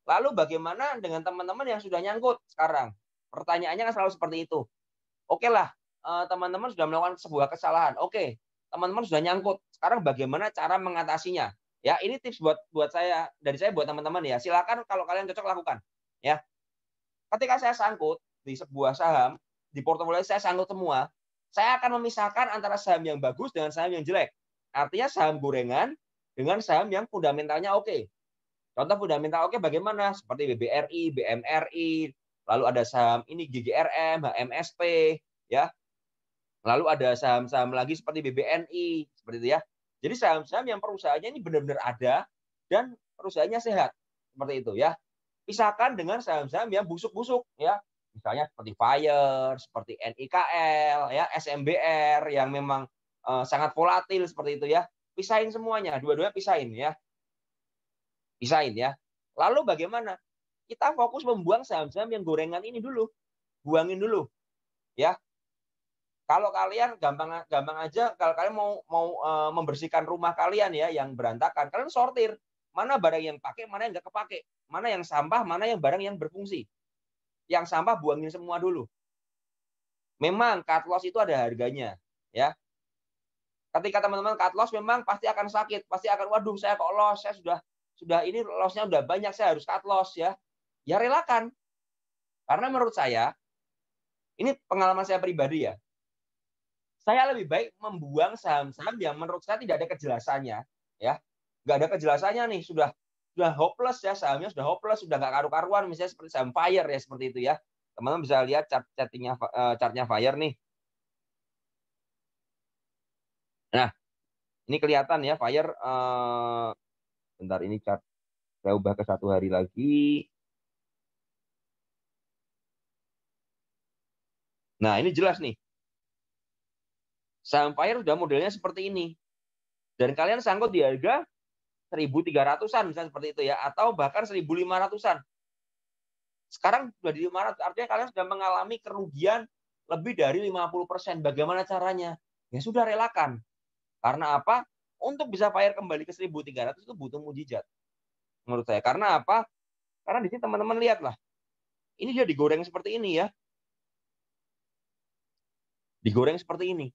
Lalu bagaimana dengan teman-teman yang sudah nyangkut sekarang? Pertanyaannya kan selalu seperti itu. Oke lah, teman-teman sudah melakukan sebuah kesalahan. Oke, teman-teman sudah nyangkut. Sekarang bagaimana cara mengatasinya? Ya, ini tips buat saya dari saya buat teman-teman ya. Silakan kalau kalian cocok lakukan. Ya, ketika saya sangkut di sebuah saham, di portofolio saya sangkut semua, saya akan memisahkan antara saham yang bagus dengan saham yang jelek. Artinya saham gorengan dengan saham yang fundamentalnya oke. Contoh fundamental oke bagaimana? Seperti BBRI, BMRI, lalu ada saham ini GGRM, HMSP, ya. Lalu ada saham-saham lagi seperti BBNI, seperti itu ya. Jadi saham-saham yang perusahaannya ini benar-benar ada dan perusahaannya sehat, seperti itu ya. Pisahkan dengan saham-saham yang busuk-busuk ya. Misalnya seperti Fire, seperti NIKL, ya, SMBR yang memang sangat volatil seperti itu ya. Pisahin semuanya, dua-duanya pisahin ya. Pisahin ya. Lalu bagaimana? Kita fokus membuang saham-saham yang gorengan ini dulu. Buangin dulu ya. Kalau kalian gampang aja kalau kalian mau membersihkan rumah kalian ya yang berantakan, kalian sortir. Mana barang yang pakai, mana yang nggak kepake. Mana yang sampah, mana yang barang yang berfungsi. Yang sampah buangin semua dulu. Memang cut loss itu ada harganya ya. Ketika teman-teman cut loss memang pasti akan sakit, pasti akan waduh saya kok loss, saya sudah ini loss-nya udah banyak, saya harus cut loss ya. Ya relakan. Karena menurut saya ini pengalaman saya pribadi ya. Saya lebih baik membuang saham-saham yang menurut saya tidak ada kejelasannya, ya. Nggak ada kejelasannya nih, sudah hopeless ya, sahamnya sudah hopeless, sudah nggak karu-karuan, misalnya seperti saham Fire ya, seperti itu ya. Teman-teman bisa lihat chartnya Fire nih. Nah, ini kelihatan ya, Fire, bentar ini chart, saya ubah ke 1 hari lagi. Nah, ini jelas nih. Saham Fire sudah modelnya seperti ini. Dan kalian sangkut di harga 1.300-an misalnya seperti itu ya, atau bahkan 1.500-an. Sekarang sudah di 500, artinya kalian sudah mengalami kerugian lebih dari 50%. Bagaimana caranya? Ya sudah relakan. Karena apa? Untuk bisa Fire kembali ke 1.300 itu butuh mujizat. Menurut saya. Karena apa? Karena di sini teman-teman lihatlah. Ini dia digoreng seperti ini ya. Digoreng seperti ini.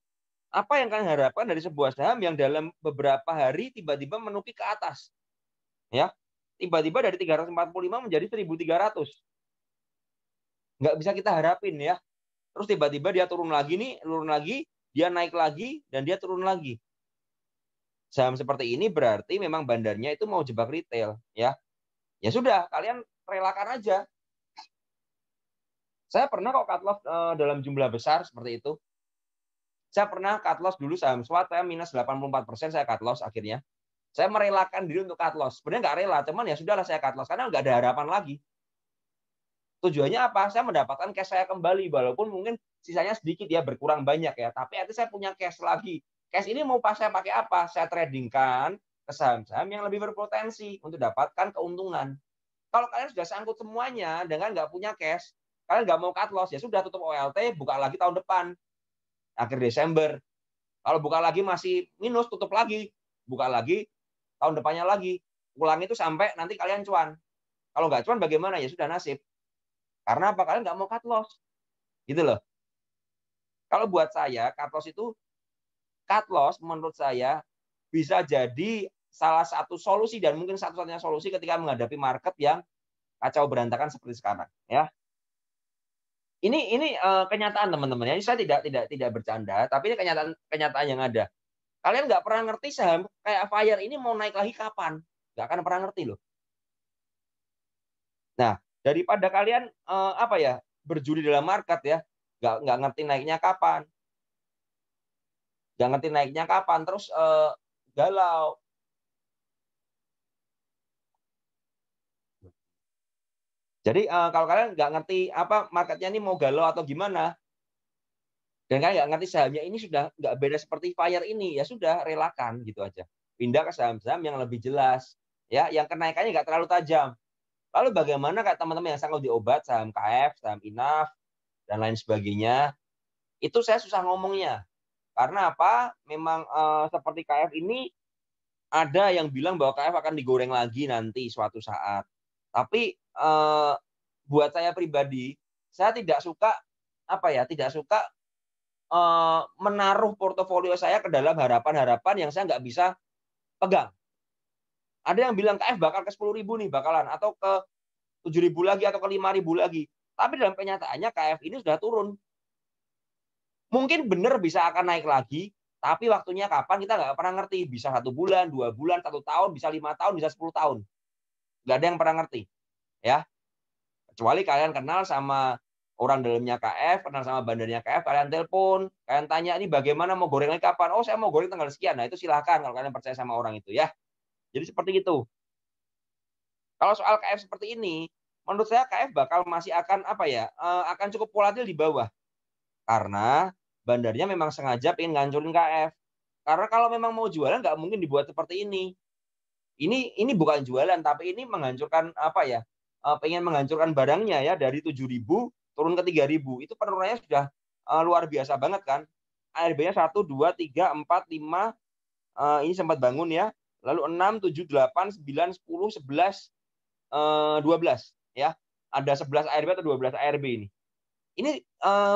Apa yang kalian harapkan dari sebuah saham yang dalam beberapa hari tiba-tiba menukik ke atas? Ya. Tiba-tiba dari 345 menjadi 1.300. Nggak bisa kita harapin ya. Terus tiba-tiba dia turun lagi nih, dia naik lagi, dan dia turun lagi. Saham seperti ini berarti memang bandarnya itu mau jebak retail, ya. Ya sudah, kalian relakan aja. Saya pernah kok cut loss dalam jumlah besar seperti itu. Saya pernah cut loss dulu saham SWAT, saya minus 84% saya cut loss akhirnya. Saya merelakan diri untuk cut loss. Sebenarnya nggak rela, cuman ya sudahlah saya cut loss karena nggak ada harapan lagi. Tujuannya apa? Saya mendapatkan cash saya kembali, walaupun mungkin sisanya sedikit ya, berkurang banyak ya. Tapi nanti saya punya cash lagi. Cash ini mau saya pakai apa? Saya tradingkan ke saham-saham yang lebih berpotensi untuk dapatkan keuntungan. Kalau kalian sudah sangkut semuanya dengan nggak punya cash, kalian nggak mau cut loss, ya sudah tutup OLT, buka lagi tahun depan, akhir Desember. Kalau buka lagi masih minus, tutup lagi, buka lagi tahun depannya lagi. Ulang itu sampai nanti kalian cuan. Kalau nggak cuan bagaimana? Ya sudah nasib. Karena apa? Kalian nggak mau cut loss. Gitu loh. Kalau buat saya, cut loss itu, cut loss menurut saya bisa jadi salah satu solusi dan mungkin satu-satunya solusi ketika menghadapi market yang kacau berantakan seperti sekarang, ya. Ini kenyataan teman-teman ya. Ini saya tidak bercanda, tapi ini kenyataan yang ada. Kalian nggak pernah ngerti saham kayak Fire ini mau naik lagi kapan, nggak akan pernah ngerti loh. Nah, daripada kalian apa ya, berjudi dalam market ya, nggak ngerti naiknya kapan, terus galau. Jadi kalau kalian nggak ngerti apa marketnya ini mau galau atau gimana, dan kalian nggak ngerti sahamnya ini sudah nggak beda seperti Fire ini, ya sudah relakan gitu aja. Pindah ke saham-saham yang lebih jelas, ya, yang kenaikannya nggak terlalu tajam. Lalu bagaimana kayak teman-teman yang sanggup di obat, saham KF, saham Inaf, dan lain sebagainya, itu saya susah ngomongnya. Karena apa? Memang seperti KF ini, ada yang bilang bahwa KF akan digoreng lagi nanti suatu saat. Tapi buat saya pribadi, saya tidak suka tidak suka menaruh portofolio saya ke dalam harapan-harapan yang saya nggak bisa pegang. Ada yang bilang KF bakal ke 10.000 nih bakalan, atau ke 7.000 lagi, atau ke 5.000 lagi. Tapi dalam kenyataannya KF ini sudah turun. Mungkin benar bisa akan naik lagi, tapi waktunya kapan kita nggak pernah ngerti. Bisa 1 bulan, 2 bulan, 1 tahun, bisa 5 tahun, bisa 10 tahun. Nggak ada yang pernah ngerti. Ya, kecuali kalian kenal sama orang dalamnya KF, kenal sama bandarnya KF, kalian telepon, kalian tanya ini bagaimana mau goreng lagi kapan? Oh, saya mau goreng tanggal sekian. Nah, itu silahkan kalau kalian percaya sama orang itu ya. Jadi seperti itu. Kalau soal KF seperti ini, menurut saya KF bakal masih akan akan cukup volatil di bawah. Karena bandarnya memang sengaja pengen ngancurin KF. Karena kalau memang mau jualan nggak mungkin dibuat seperti ini. Ini bukan jualan, tapi ini menghancurkan pengen menghancurkan barangnya ya, dari 7.000 turun ke 3.000. Itu penurunannya sudah luar biasa banget kan. ARB-nya 1, 2, 3, 4, 5, ini sempat bangun ya. Lalu 6, 7, 8, 9, 10, 11, 12 ya. Ada 11 ARB atau 12 ARB ini. Ini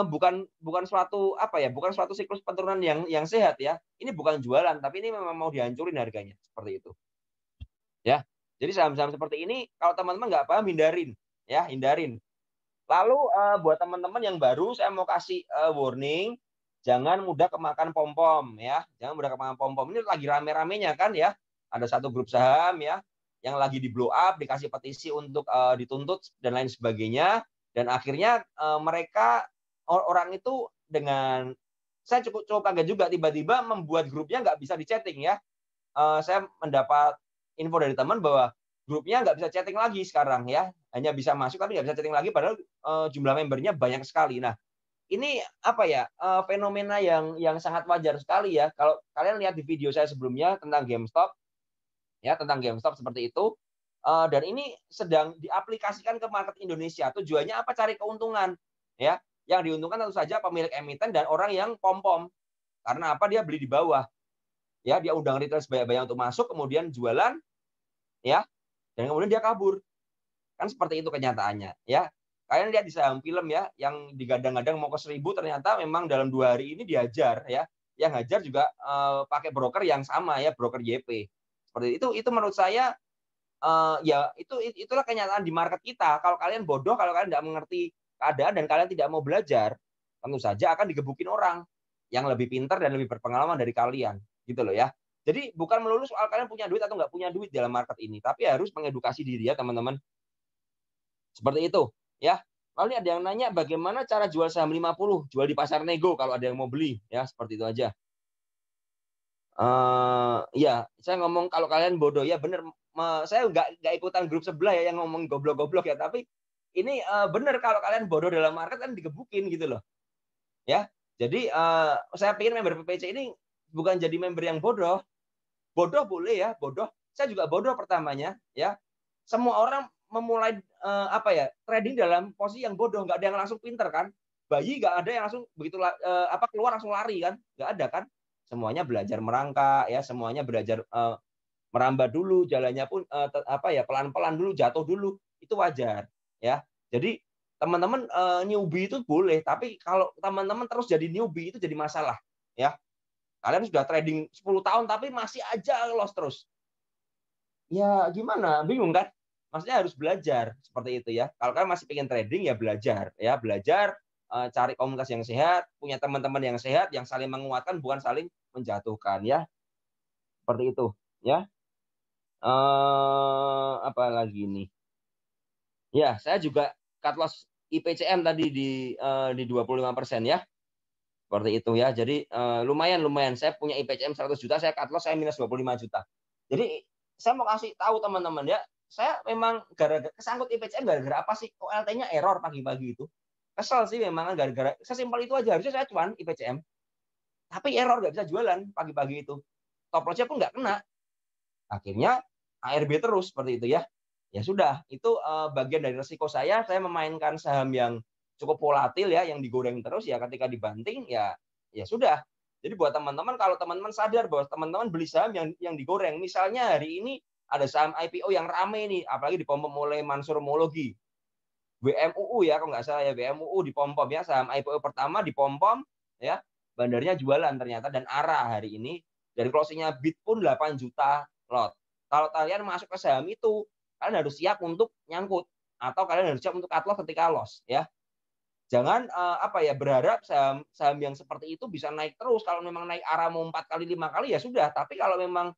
bukan suatu siklus penurunan yang sehat ya. Ini bukan jualan, tapi ini memang mau dihancurin harganya, seperti itu. Ya. Jadi saham-saham seperti ini kalau teman-teman nggak paham, hindarin ya, hindarin. Lalu buat teman-teman yang baru saya mau kasih warning, jangan mudah kemakan pom-pom ya. Jangan mudah kemakan pom-pom. Ini lagi rame-ramenya kan ya. Ada satu grup saham ya yang lagi di blow up, dikasih petisi untuk dituntut dan lain sebagainya, dan akhirnya mereka orang itu dengan saya cukup kaget juga, tiba-tiba membuat grupnya nggak bisa di-chatting ya. Saya mendapat info dari teman bahwa grupnya nggak bisa chatting lagi sekarang ya, hanya bisa masuk tapi nggak bisa chatting lagi, padahal jumlah membernya banyak sekali. Nah, ini fenomena yang sangat wajar sekali ya. Kalau kalian lihat di video saya sebelumnya tentang GameStop ya, tentang GameStop seperti itu, dan ini sedang diaplikasikan ke market Indonesia. Tujuannya apa? Cari keuntungan ya. Yang diuntungkan tentu saja pemilik emiten dan orang yang pom-pom. Karena apa? Dia beli di bawah. Ya, dia undang retail sebanyak-banyak untuk masuk, kemudian jualan ya, dan kemudian dia kabur. Kan seperti itu kenyataannya ya. Kalian lihat di saham film ya, yang digadang-gadang mau ke 1.000, ternyata memang dalam 2 hari ini dihajar ya. Yang hajar juga pakai broker yang sama ya, broker YP. Seperti itu menurut saya ya itulah kenyataan di market kita. Kalau kalian bodoh, kalau kalian tidak mengerti keadaan dan kalian tidak mau belajar, tentu saja akan digebukin orang yang lebih pintar dan lebih berpengalaman dari kalian, gitu loh ya. Jadi bukan melulu soal kalian punya duit atau nggak punya duit dalam market ini, tapi harus mengedukasi diri ya teman-teman. Seperti itu ya. Lalu ada yang nanya bagaimana cara jual saham 50, jual di pasar nego kalau ada yang mau beli ya, seperti itu aja. Ya, saya ngomong kalau kalian bodoh ya bener. Saya nggak ikutan grup sebelah ya yang ngomong goblok-goblok ya, tapi ini bener kalau kalian bodoh dalam market kan digebukin gitu loh. Ya. Jadi saya pikir member PPC ini bukan jadi member yang bodoh. Bodoh boleh ya, bodoh. Saya juga bodoh pertamanya ya. Semua orang memulai trading dalam posisi yang bodoh, nggak ada yang langsung pinter kan. Bayi nggak ada yang langsung begitu keluar langsung lari kan, nggak ada kan. Semuanya belajar merangkak ya, semuanya belajar merambat dulu, jalannya pun pelan-pelan dulu, jatuh dulu, itu wajar ya. Jadi teman-teman newbie itu boleh, tapi kalau teman-teman terus jadi newbie itu jadi masalah ya. Kalian sudah trading 10 tahun tapi masih aja loss terus. Ya gimana? Bingung kan? Maksudnya harus belajar seperti itu ya. Kalau kalian masih pengen trading ya belajar ya, belajar cari komunitas yang sehat, punya teman-teman yang sehat, yang saling menguatkan bukan saling menjatuhkan ya. Seperti itu ya. Apa lagi nih? Ya, saya juga cut loss IPCM tadi di 25% ya. Seperti itu ya. Jadi lumayan lumayan. Saya punya IPCM 100 juta, saya cut loss saya minus 25 juta. Jadi saya mau kasih tahu teman-teman ya, saya memang gara-gara kesangkut IPCM gara-gara apa sih? Kok LT-nya error pagi-pagi itu? Kesel sih memang gara-gara sesimpel itu aja. Harusnya saya cuan IPCM. Tapi error nggak bisa jualan pagi-pagi itu. Top loss-nya pun nggak kena. Akhirnya ARB terus seperti itu ya. Ya sudah, itu bagian dari resiko saya memainkan saham yang cukup volatil ya, yang digoreng terus ya ketika dibanting ya ya sudah. Jadi buat teman-teman kalau teman-teman sadar bahwa teman-teman beli saham yang digoreng, misalnya hari ini ada saham IPO yang rame nih, apalagi dipom-pom oleh Mansur Mologi. WMUU ya kalau nggak salah ya, WMUU dipom-pom ya, saham IPO pertama dipom-pom ya, bandarnya jualan ternyata dan arah hari ini dari closing-nya BIT pun 8 juta lot. Kalau kalian masuk ke saham itu, kalian harus siap untuk nyangkut atau kalian harus siap untuk cut loss ketika loss ya. Jangan apa ya berharap saham saham yang seperti itu bisa naik terus. Kalau memang naik arah mau 4 kali 5 kali ya sudah, tapi kalau memang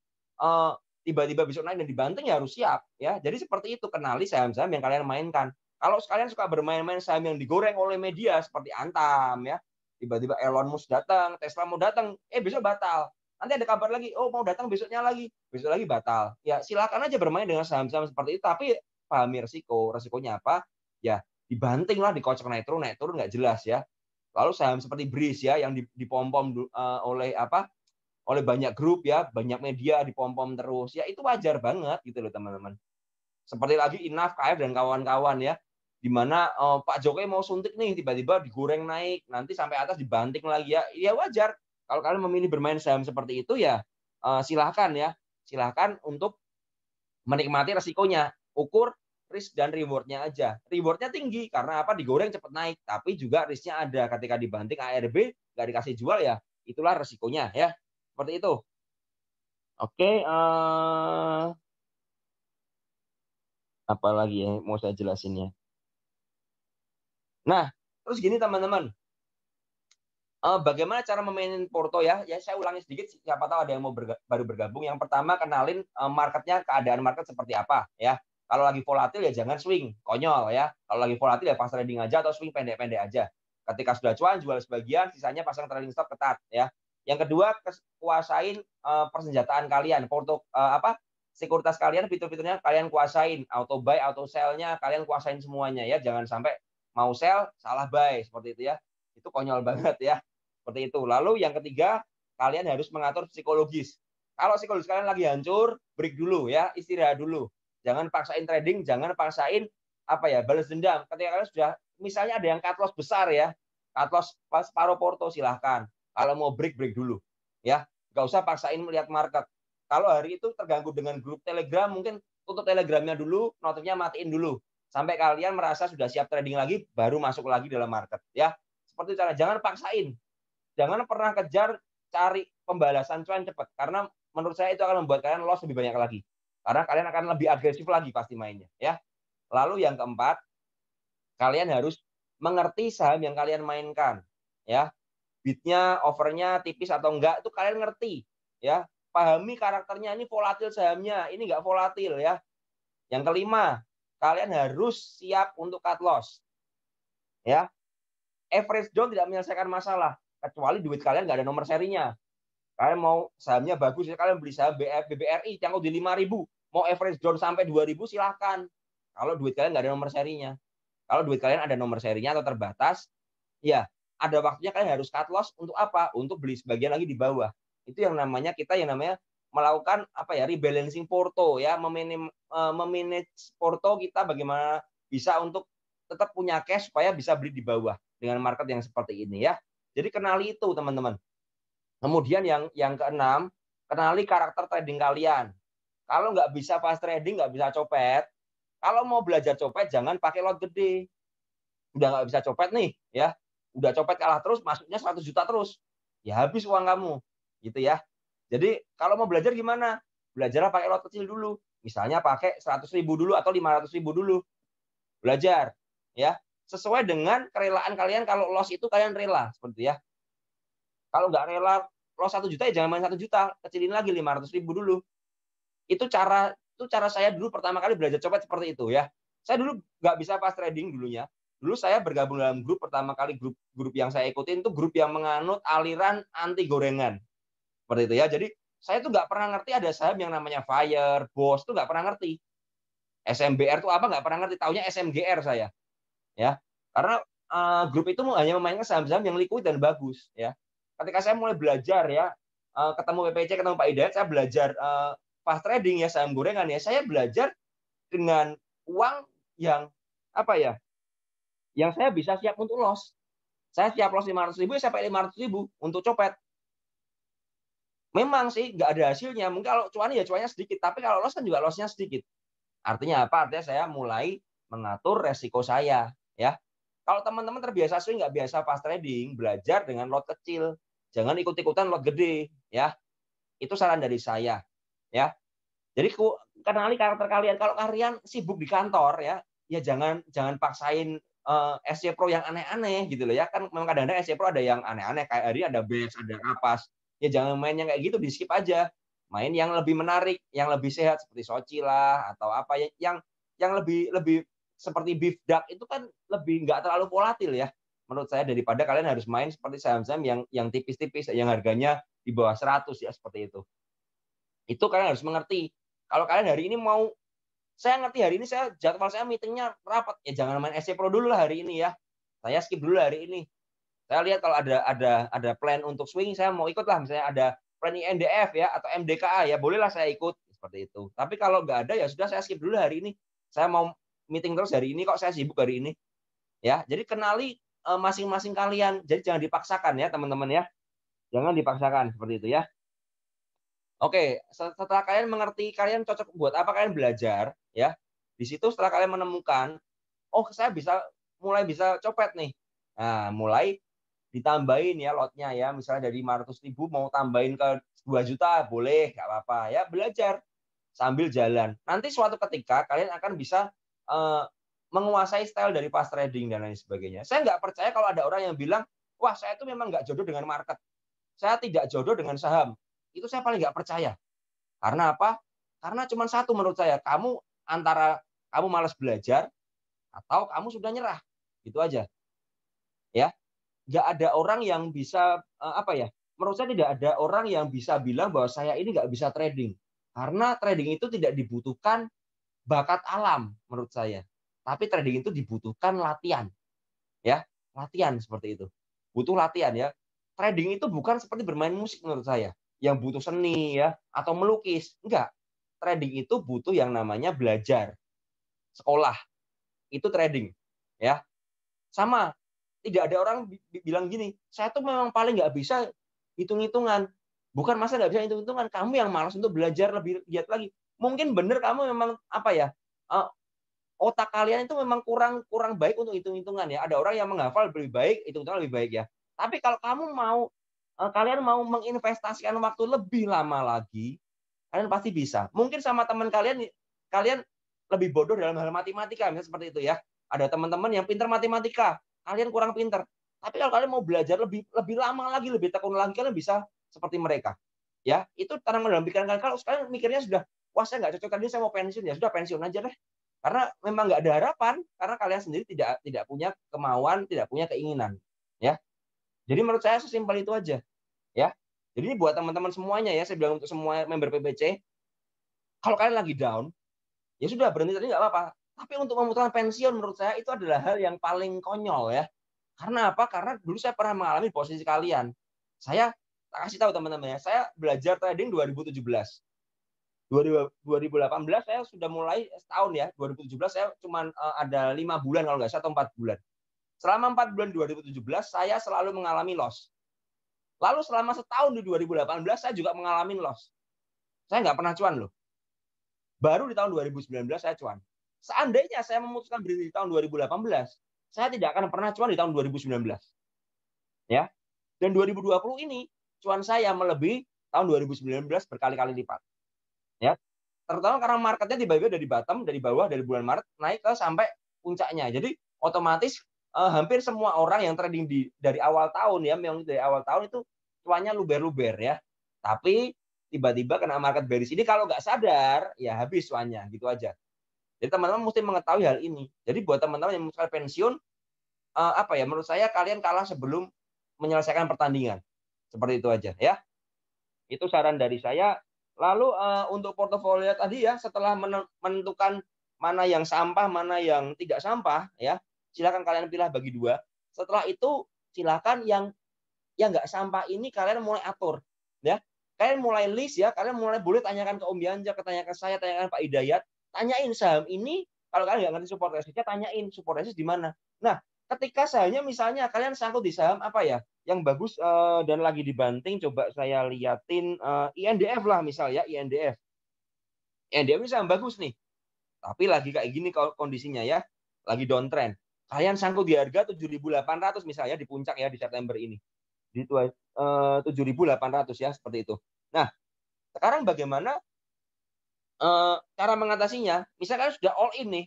tiba-tiba besok naik dan dibanting ya harus siap ya. Jadi seperti itu, kenali saham-saham yang kalian mainkan. Kalau sekalian suka bermain-main saham yang digoreng oleh media seperti Antam ya, tiba-tiba Elon Musk datang, Tesla mau datang, besok batal. Nanti ada kabar lagi, oh mau datang besoknya lagi, besok lagi batal. Ya silakan aja bermain dengan saham-saham seperti itu, tapi pahami resiko. Resikonya apa? Ya dibanting lah, dikocok naik turun nggak jelas ya. Lalu saham seperti BRIS ya yang dipom-pom oleh oleh banyak grup ya, banyak media dipom-pom terus. Ya itu wajar banget gitu loh teman-teman. Seperti lagi Inaf, KF dan kawan-kawan ya. Di mana Pak Jokowi mau suntik nih, tiba-tiba digoreng naik, nanti sampai atas dibanting lagi ya. Ya wajar. Kalau kalian memilih bermain saham seperti itu ya silahkan ya. Silahkan untuk menikmati resikonya. Ukur risk dan rewardnya aja. Rewardnya tinggi karena apa? Digoreng cepat naik, tapi juga risknya ada. Ketika dibanting ARB nggak dikasih jual ya, itulah resikonya ya. Seperti itu. Oke, apa lagi ya mau saya jelasin ya. Nah, terus gini teman-teman, bagaimana cara memainin porto ya? Ya saya ulangi sedikit, siapa tahu ada yang mau baru bergabung. Yang pertama kenalin marketnya, keadaan market seperti apa ya. Kalau lagi volatil ya jangan swing, konyol ya. Kalau lagi volatil ya pas trading aja atau swing pendek-pendek aja. Ketika sudah cuan jual sebagian, sisanya pasang trading stop ketat ya. Yang kedua kuasain persenjataan kalian, porto sekuritas kalian, fitur-fiturnya kalian kuasain, auto buy, auto sell-nya kalian kuasain semuanya ya. Jangan sampai mau sell salah buy seperti itu ya. Itu konyol banget ya. Seperti itu. Lalu yang ketiga, kalian harus mengatur psikologis. Kalau psikologis kalian lagi hancur, break dulu ya, istirahat dulu. Jangan paksain trading, jangan paksain balas dendam. Ketika kalian sudah, misalnya ada yang cut loss besar ya, cut loss pas separuh porto silahkan. Kalau mau break dulu ya, nggak usah paksain melihat market. Kalau hari itu terganggu dengan grup Telegram, mungkin tutup Telegramnya dulu, notifnya matiin dulu. Sampai kalian merasa sudah siap trading lagi, baru masuk lagi dalam market ya. Seperti cara, jangan paksain. Jangan pernah kejar cari pembalasan cuan cepat. Karena menurut saya itu akan membuat kalian loss lebih banyak lagi. Karena kalian akan lebih agresif lagi pasti mainnya. Ya. Lalu yang keempat, kalian harus mengerti saham yang kalian mainkan. Ya. Bidnya, overnya tipis atau enggak, itu kalian ngerti. Ya. Pahami karakternya, ini volatil sahamnya, ini enggak volatil ya. Yang kelima, kalian harus siap untuk cut loss. Ya. Average down tidak menyelesaikan masalah kecuali duit kalian nggak ada nomor serinya. Kalian mau sahamnya bagus ya, kalian beli saham BBRI yang di 5.000, mau average down sampai 2.000 silahkan. Kalau duit kalian nggak ada nomor serinya. Kalau duit kalian ada nomor serinya atau terbatas, ya ada waktunya kalian harus cut loss untuk apa? Untuk beli sebagian lagi di bawah. Itu yang namanya melakukan rebalancing porto ya, memanage porto kita bagaimana bisa untuk tetap punya cash supaya bisa beli di bawah dengan market yang seperti ini ya. Jadi kenali itu teman-teman. Kemudian yang keenam, kenali karakter trading kalian. Kalau nggak bisa fast trading, nggak bisa copet, kalau mau belajar copet jangan pakai lot gede. Udah nggak bisa copet nih ya, udah copet kalah terus, masuknya 100 juta terus, ya habis uang kamu. gitu ya. Jadi kalau mau belajar gimana? Belajarlah pakai lot kecil dulu. Misalnya pakai 100.000 dulu atau 500.000 dulu. Belajar ya. Sesuai dengan kerelaan kalian, kalau loss itu kalian rela seperti ya. Kalau nggak rela loss 1 juta ya jangan main 1 juta, kecilin lagi 500.000 dulu. Itu cara saya dulu pertama kali belajar copet seperti itu ya. Saya dulu nggak bisa pas trading dulunya. Dulu saya bergabung dalam grup, pertama kali grup yang saya ikutin itu grup yang menganut aliran anti gorengan. Seperti itu ya. Jadi saya tuh nggak pernah ngerti ada saham yang namanya Fire, Boss tuh nggak pernah ngerti. SMBR tuh apa nggak pernah ngerti. Taunya SMGR saya. Ya. Karena grup itu hanya memainkan saham-saham yang liquid dan bagus ya. Ketika saya mulai belajar ya, ketemu PPC, ketemu Pak Hidayat, saya belajar pas trading ya, saham gorengan ya, saya belajar dengan uang yang apa ya, yang saya bisa siap untuk loss. Saya siap loss 500.000, saya pakai 500.000 untuk copet. Memang sih nggak ada hasilnya. Mungkin kalau cuan ya cuannya sedikit, tapi kalau loss kan juga lossnya sedikit. Artinya apa? Artinya saya mulai mengatur resiko saya. Ya, kalau teman-teman terbiasa swing, nggak biasa pas trading, belajar dengan lot kecil. Jangan ikut-ikutan lot gede. Ya, itu saran dari saya. Ya, jadi kenali karakter kalian. Kalau kalian sibuk di kantor ya jangan paksain SC Pro yang aneh-aneh gitu loh ya. Kan memang kadang-kadang SC Pro ada yang aneh-aneh, kayak hari ada BES, ada Kapas. Ya jangan main yang kayak gitu, di skip aja. Main yang lebih menarik, yang lebih sehat seperti Soci lah atau apa ya, yang lebih lebih seperti Beef Duck itu kan lebih nggak terlalu volatil ya. Menurut saya, daripada kalian harus main seperti saham-saham yang tipis-tipis, yang harganya di bawah 100 ya, seperti itu. Itu kalian harus mengerti. Kalau kalian hari ini mau, saya ngerti hari ini jadwal saya meetingnya rapat, ya jangan main SC Pro dulu lah hari ini ya. Saya skip dulu hari ini. Saya lihat kalau ada plan untuk swing, saya mau ikut lah. Misalnya ada plan INDF ya atau MDKA ya, bolehlah saya ikut seperti itu. Tapi kalau nggak ada ya sudah, saya skip dulu hari ini. Saya mau meeting terus hari ini kok, saya sibuk hari ini. Ya, jadi kenali masing-masing kalian. Jadi jangan dipaksakan ya teman-teman ya. Jangan dipaksakan seperti itu ya. Oke, setelah kalian mengerti kalian cocok buat apa kalian belajar, ya. Di situ setelah kalian menemukan, oh saya mulai bisa copet nih. Nah, mulai ditambahin ya lotnya ya. Misalnya dari 500.000 mau tambahin ke 2 juta, boleh, nggak apa-apa. Ya, belajar sambil jalan. Nanti suatu ketika kalian akan bisa menguasai style dari pas trading dan lain sebagainya. Saya nggak percaya kalau ada orang yang bilang, wah saya itu memang nggak jodoh dengan market. Saya tidak jodoh dengan saham. Itu saya paling nggak percaya. Karena apa? Karena cuma satu menurut saya, antara kamu malas belajar atau kamu sudah nyerah. Gitu aja. Ya, nggak ada orang yang bisa apa ya? Menurut saya tidak ada orang yang bisa bilang bahwa saya ini nggak bisa trading. Karena trading itu tidak dibutuhkan bakat alam menurut saya. Tapi trading itu dibutuhkan latihan. Ya, latihan seperti itu. Butuh latihan ya. Trading itu bukan seperti bermain musik menurut saya, yang butuh seni ya atau melukis. Enggak. Trading itu butuh yang namanya belajar. Sekolah. Itu trading. Ya. Sama, tidak ada orang bilang gini, saya tuh memang paling nggak bisa hitung-hitungan. Bukan masa nggak bisa hitung-hitungan, kamu yang malas untuk belajar lebih giat lagi. Mungkin benar kamu memang apa ya, otak kalian itu memang kurang baik untuk hitung-hitungan ya. Ada orang yang menghafal lebih baik, hitung-hitungan lebih baik ya. Tapi kalau kalian mau menginvestasikan waktu lebih lama lagi, kalian pasti bisa. Mungkin sama teman kalian lebih bodoh dalam hal matematika, misalnya seperti itu ya. Ada teman-teman yang pintar matematika, kalian kurang pintar. Tapi kalau kalian mau belajar lebih lebih lama lagi, lebih tekun lagi, kalian bisa seperti mereka. Ya, itu tanam dalam pikiran kalian. Kalau sekarang mikirnya sudah, wah saya nggak cocok tadi, saya mau pensiun, ya sudah pensiun aja deh. Karena memang nggak ada harapan, karena kalian sendiri tidak punya kemauan, tidak punya keinginan. Ya, jadi menurut saya sesimpel itu aja. Ya, jadi ini buat teman-teman semuanya ya, saya bilang untuk semua member PPC, kalau kalian lagi down, ya sudah berhenti tadi nggak apa-apa. Tapi untuk memutuskan pensiun menurut saya itu adalah hal yang paling konyol ya. Karena apa? Karena dulu saya pernah mengalami posisi kalian. Saya kasih tahu teman-teman ya, saya belajar trading 2017. 2018 saya sudah mulai setahun ya. 2017 saya cuma ada 5 bulan kalau nggak salah atau 4 bulan. Selama 4 bulan 2017 saya selalu mengalami loss. Lalu selama setahun di 2018 saya juga mengalami loss. Saya nggak pernah cuan loh. Baru di tahun 2019 saya cuan. Seandainya saya memutuskan berhenti di tahun 2018, saya tidak akan pernah cuan di tahun 2019. Ya. Dan 2020 ini cuan saya melebihi tahun 2019 berkali-kali lipat. Ya, terutama karena marketnya tiba-tiba dari bottom, dari bawah, dari bulan Maret naik ke sampai puncaknya. Jadi otomatis hampir semua orang yang trading dari awal tahun ya, memang dari awal tahun itu cuannya luber-luber ya. Tapi tiba-tiba kena market bearish ini kalau nggak sadar ya habis cuannya gitu aja. Jadi teman-teman mesti mengetahui hal ini. Jadi buat teman-teman yang mau pensiun, apa ya? Menurut saya kalian kalah sebelum menyelesaikan pertandingan. Seperti itu aja ya. Itu saran dari saya. Lalu untuk portofolio tadi ya, setelah menentukan mana yang sampah, mana yang tidak sampah, ya, silakan kalian pilih bagi dua. Setelah itu silakan yang nggak sampah ini kalian mulai atur, ya. Kalian mulai list ya, kalian mulai boleh tanyakan ke Om Bianja, tanyakan saya, tanyakan Pak Hidayat, tanyain saham ini kalau kalian nggak ngerti support resistnya, tanyain support resist di mana. Nah, ketika sahamnya misalnya kalian sangkut di saham apa ya yang bagus dan lagi dibanting, coba saya liatin INDF lah misal ya, INDF. INDF ini saham bagus nih, tapi lagi kayak gini kondisinya ya, lagi downtrend. Kalian sangkut di harga 7.800 misalnya di puncak ya di September ini. Di 7.800 ya seperti itu. Nah, sekarang bagaimana cara mengatasinya? Misalkan sudah all in nih,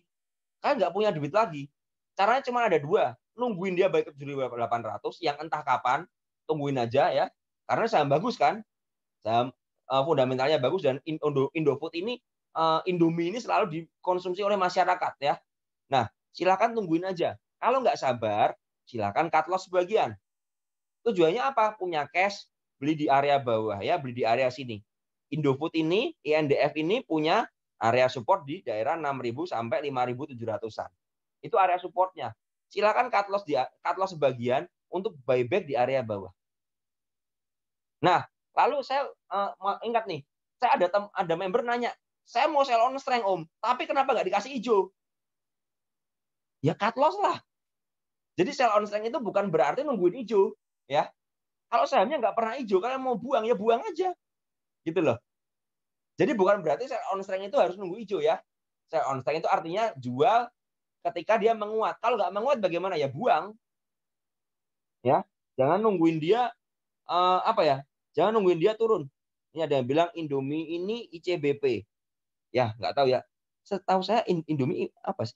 kalian nggak punya duit lagi. Caranya cuma ada dua. Nungguin dia balik ke 7.800 yang entah kapan, tungguin aja ya. Karena saham bagus kan, saham fundamentalnya bagus dan Indofood ini Indomie ini selalu dikonsumsi oleh masyarakat ya. Nah, silakan tungguin aja. Kalau nggak sabar, silakan cut loss sebagian. Tujuannya apa? Punya cash, beli di area bawah ya, beli di area sini. Indofood ini, INDF ini punya area support di daerah 6.000 sampai 5.700-an. Itu area supportnya. Silakan cut loss sebagian untuk buyback di area bawah. Nah, lalu saya ingat nih, saya ada member nanya, saya mau sell on strength Om, tapi kenapa nggak dikasih hijau? Ya cut loss lah. Jadi sell on strength itu bukan berarti nungguin hijau, ya. Kalau sahamnya nggak pernah hijau, kalian mau buang ya buang aja, gitu loh. Jadi bukan berarti sell on strength itu harus nunggu hijau ya. Sell on strength itu artinya jual ketika dia menguat. Kalau nggak menguat bagaimana ya buang, ya. Jangan nungguin dia apa ya? Jangan nungguin dia turun. Ini ada yang bilang Indomie ini ICBP. Ya, nggak tahu ya. Setahu saya Indomie apa sih?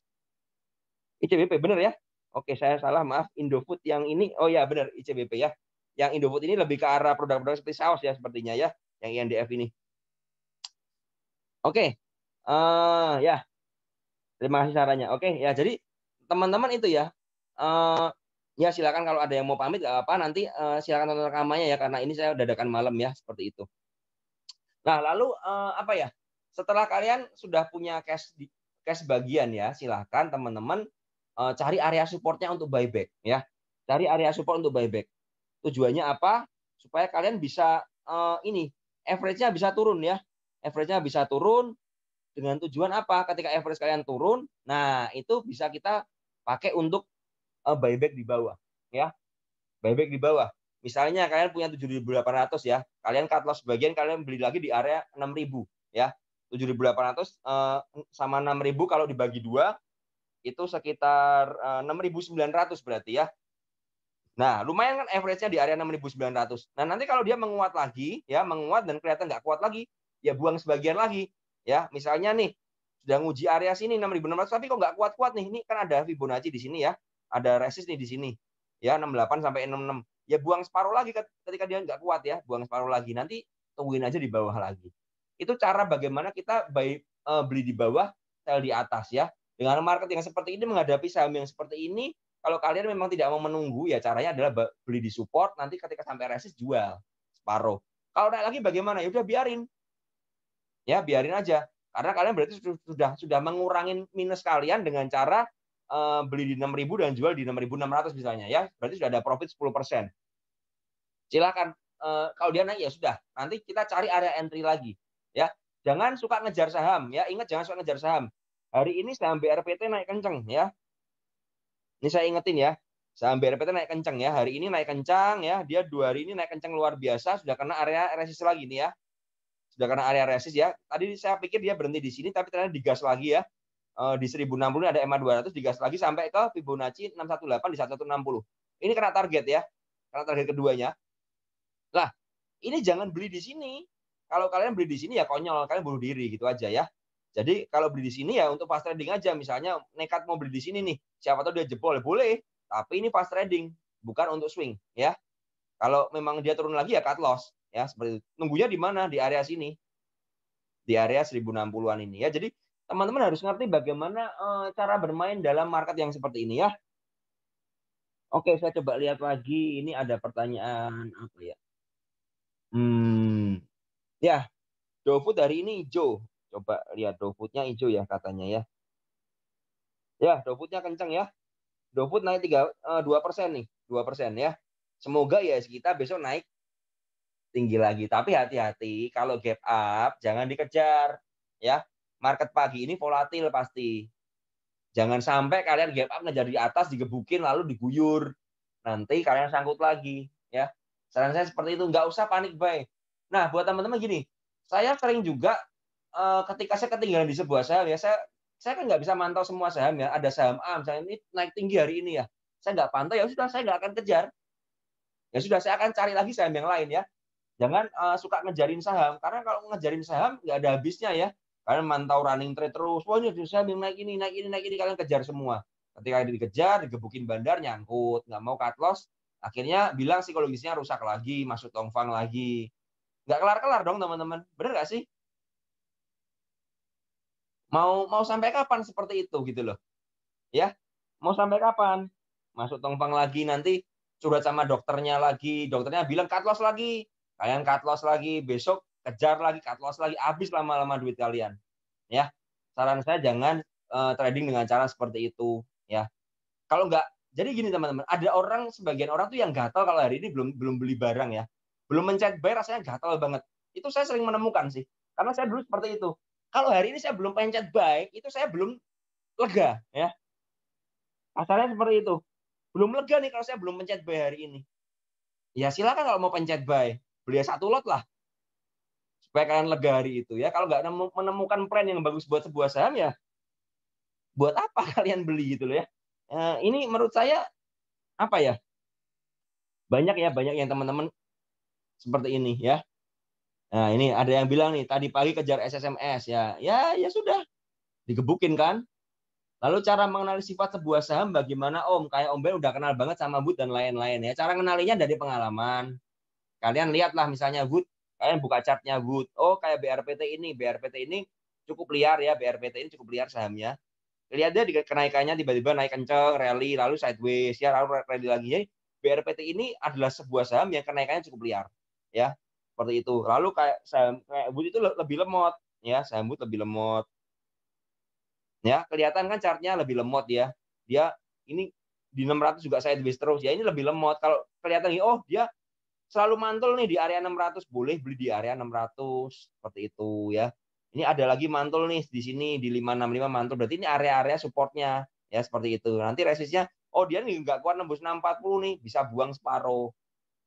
ICBP, benar ya? Oke, saya salah, maaf. Indofood yang ini, oh ya benar, ICBP ya. Yang Indofood ini lebih ke arah produk-produk seperti saus ya, sepertinya ya. Yang INDF ini. Oke, ya. Terima kasih sarannya. Oke, ya jadi teman-teman itu ya. Ya silakan kalau ada yang mau pamit nggak apa nanti silakan tonton rekamannya ya karena ini saya dadakan malam ya seperti itu. Nah lalu apa ya? Setelah kalian sudah punya cash bagian ya, silahkan teman-teman cari area supportnya untuk buyback ya. Cari area support untuk buyback. Tujuannya apa? Supaya kalian bisa ini average-nya bisa turun ya. Average-nya bisa turun dengan tujuan apa? Ketika average kalian turun, nah itu bisa kita pakai untuk buyback di bawah ya. Buyback di bawah. Misalnya kalian punya 7.800 ya, kalian cut loss sebagian, kalian beli lagi di area 6.000 ya. 7.800 sama 6.000 kalau dibagi dua itu sekitar 6.900 berarti ya. Nah, lumayan kan average-nya di area 6.900. Nah, nanti kalau dia menguat lagi ya, menguat dan kelihatan nggak kuat lagi, ya buang sebagian lagi ya. Misalnya nih sudah nguji area sini 6.600 tapi kok nggak kuat-kuat nih. Ini kan ada Fibonacci di sini ya. Ada resist nih di sini. Ya, 68 sampai 66. Ya buang separuh lagi ketika dia nggak kuat ya, buang separuh lagi. Nanti tungguin aja di bawah lagi. Itu cara bagaimana kita beli di bawah, sell di atas ya. Dengan market yang seperti ini menghadapi saham yang seperti ini, kalau kalian memang tidak mau menunggu, ya caranya adalah beli di support, nanti ketika sampai resist jual separuh. Kalau naik lagi bagaimana? Ya udah biarin. Ya, biarin aja. Karena kalian berarti sudah mengurangi minus kalian dengan cara beli di 6.000 dan jual di 6.600 misalnya ya. Berarti sudah ada profit 10%. Silakan kalau dia naik ya sudah. Nanti kita cari area entry lagi, ya. Jangan suka ngejar saham, ya. Ingat jangan suka ngejar saham. Hari ini saham BRPT naik kenceng, ya. Ini saya ingetin ya. Saham BRPT naik kenceng ya. Hari ini naik kencang ya. Dia 2 hari ini naik kenceng luar biasa. Sudah kena area resist lagi nih ya. Sudah kena area resist ya. Tadi saya pikir dia berhenti di sini, tapi ternyata digas lagi ya. Di 1060 ada EMA 200 digas lagi sampai ke Fibonacci 618 di 1160. Ini kena target ya. Kena target keduanya. Lah, ini jangan beli di sini. Kalau kalian beli di sini ya konyol, kalian bunuh diri gitu aja ya. Jadi kalau beli di sini ya untuk fast trading aja. Misalnya nekat mau beli di sini nih, siapa tahu dia jebol, boleh. Tapi ini fast trading, bukan untuk swing ya. Kalau memang dia turun lagi ya cut loss ya seperti itu. Nunggunya di mana? Di area sini. Di area 1060-an ini ya. Jadi teman-teman harus ngerti bagaimana cara bermain dalam market yang seperti ini ya. Oke, saya coba lihat lagi. Ini ada pertanyaan apa ya? Ya, GoFood hari ini hijau. Coba lihat GoFood-nya hijau ya katanya ya. Ya, GoFood-nya kenceng ya. GoFood naik 2% nih, 2% ya. Semoga ya kita besok naik tinggi lagi. Tapi hati-hati kalau gap up jangan dikejar ya. Market pagi ini volatil pasti. Jangan sampai kalian gap up ngejar di atas digebukin lalu diguyur. Nanti kalian sangkut lagi ya. Saran saya seperti itu, nggak usah panik buy. Nah, buat teman-teman gini, saya sering juga ketika saya ketinggalan di sebuah saham ya, saya kan nggak bisa mantau semua saham ya. Ada saham A misalnya ini naik tinggi hari ini ya. Saya nggak pantau ya sudah saya nggak akan kejar. Ya sudah saya akan cari lagi saham yang lain ya. Jangan suka ngejarin saham karena kalau ngejarin saham nggak ada habisnya ya. Kalian mantau running trade terus. Wah ini saham yang naik ini, naik ini, naik ini kalian kejar semua. Ketika dikejar, digebukin bandar nyangkut, nggak mau cut loss, akhirnya bilang psikologisnya rusak lagi, masuk tongfang lagi. Nggak kelar-kelar dong teman-teman. Bener nggak sih? Mau sampai kapan seperti itu gitu loh. Ya, mau sampai kapan? Masuk tongfang lagi nanti curhat sama dokternya lagi, dokternya bilang cut loss lagi. Kalian cut loss lagi, besok kejar lagi cut loss lagi, habis lama-lama duit kalian. Ya. Saran saya jangan trading dengan cara seperti itu, ya. Kalau nggak jadi gini teman-teman, ada orang sebagian orang tuh yang gatal kalau hari ini belum belum beli barang ya. Belum mencet buy rasanya gatal banget. Itu saya sering menemukan sih. Karena saya dulu seperti itu. Kalau hari ini saya belum pencet buy, itu saya belum lega ya. Asalnya seperti itu. Belum lega nih kalau saya belum pencet buy hari ini. Ya silakan kalau mau pencet buy, beli satu lot lah supaya kalian lega hari itu ya. Kalau nggak menemukan plan yang bagus buat sebuah saham ya, buat apa kalian beli gitu loh ya. Ini menurut saya apa ya? Banyak yang teman-teman seperti ini ya. Nah, ini ada yang bilang nih tadi pagi kejar SSMS ya. Ya sudah digebukin kan. Lalu cara mengenali sifat sebuah saham bagaimana Om? Kayak Om Ben udah kenal banget sama Wood dan lain-lain ya. Cara kenalinya dari pengalaman. Kalian lihatlah misalnya Wood, kalian buka chartnya Wood. Oh kayak BRPT ini cukup liar ya. BRPT ini cukup liar sahamnya. Lihat dia di kenaikannya tiba-tiba naik kenceng, rally, lalu sideways ya, lalu rally lagi. Jadi BRPT ini adalah sebuah saham yang kenaikannya cukup liar ya. Seperti itu. Lalu kayak saham kayak Wood itu lebih lemot ya, saham Wood lebih lemot. Ya, kelihatan kan chartnya lebih lemot ya. Dia ini di 600 juga sideways terus ya. Ini lebih lemot. Kalau kelihatan nih, oh dia selalu mantul nih di area 600, boleh beli di area 600 seperti itu ya. Ini ada lagi mantul nih di sini di 565 mantul. Berarti ini area-area supportnya ya seperti itu. Nanti resistnya oh dia nih nggak kuat nembus 640 nih, bisa buang separuh.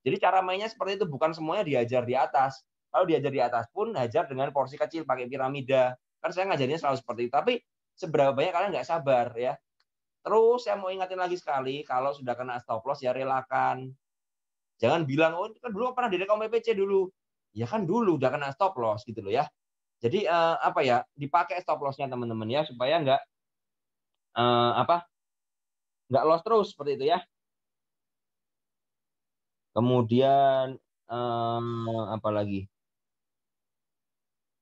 Jadi cara mainnya seperti itu, bukan semuanya diajar di atas. Kalau diajar di atas pun hajar dengan porsi kecil pakai piramida. Kan saya ngajarnya selalu seperti itu. Tapi seberapa banyak kalian nggak sabar ya. Terus saya mau ingatin lagi sekali, kalau sudah kena stop loss ya relakan. Jangan bilang, oh kan dulu pernah direkom PPC dulu. Ya kan dulu udah kena stop loss gitu loh ya. Jadi apa ya, dipakai stop loss-nya teman-teman ya supaya nggak loss terus seperti itu ya. Kemudian apa lagi?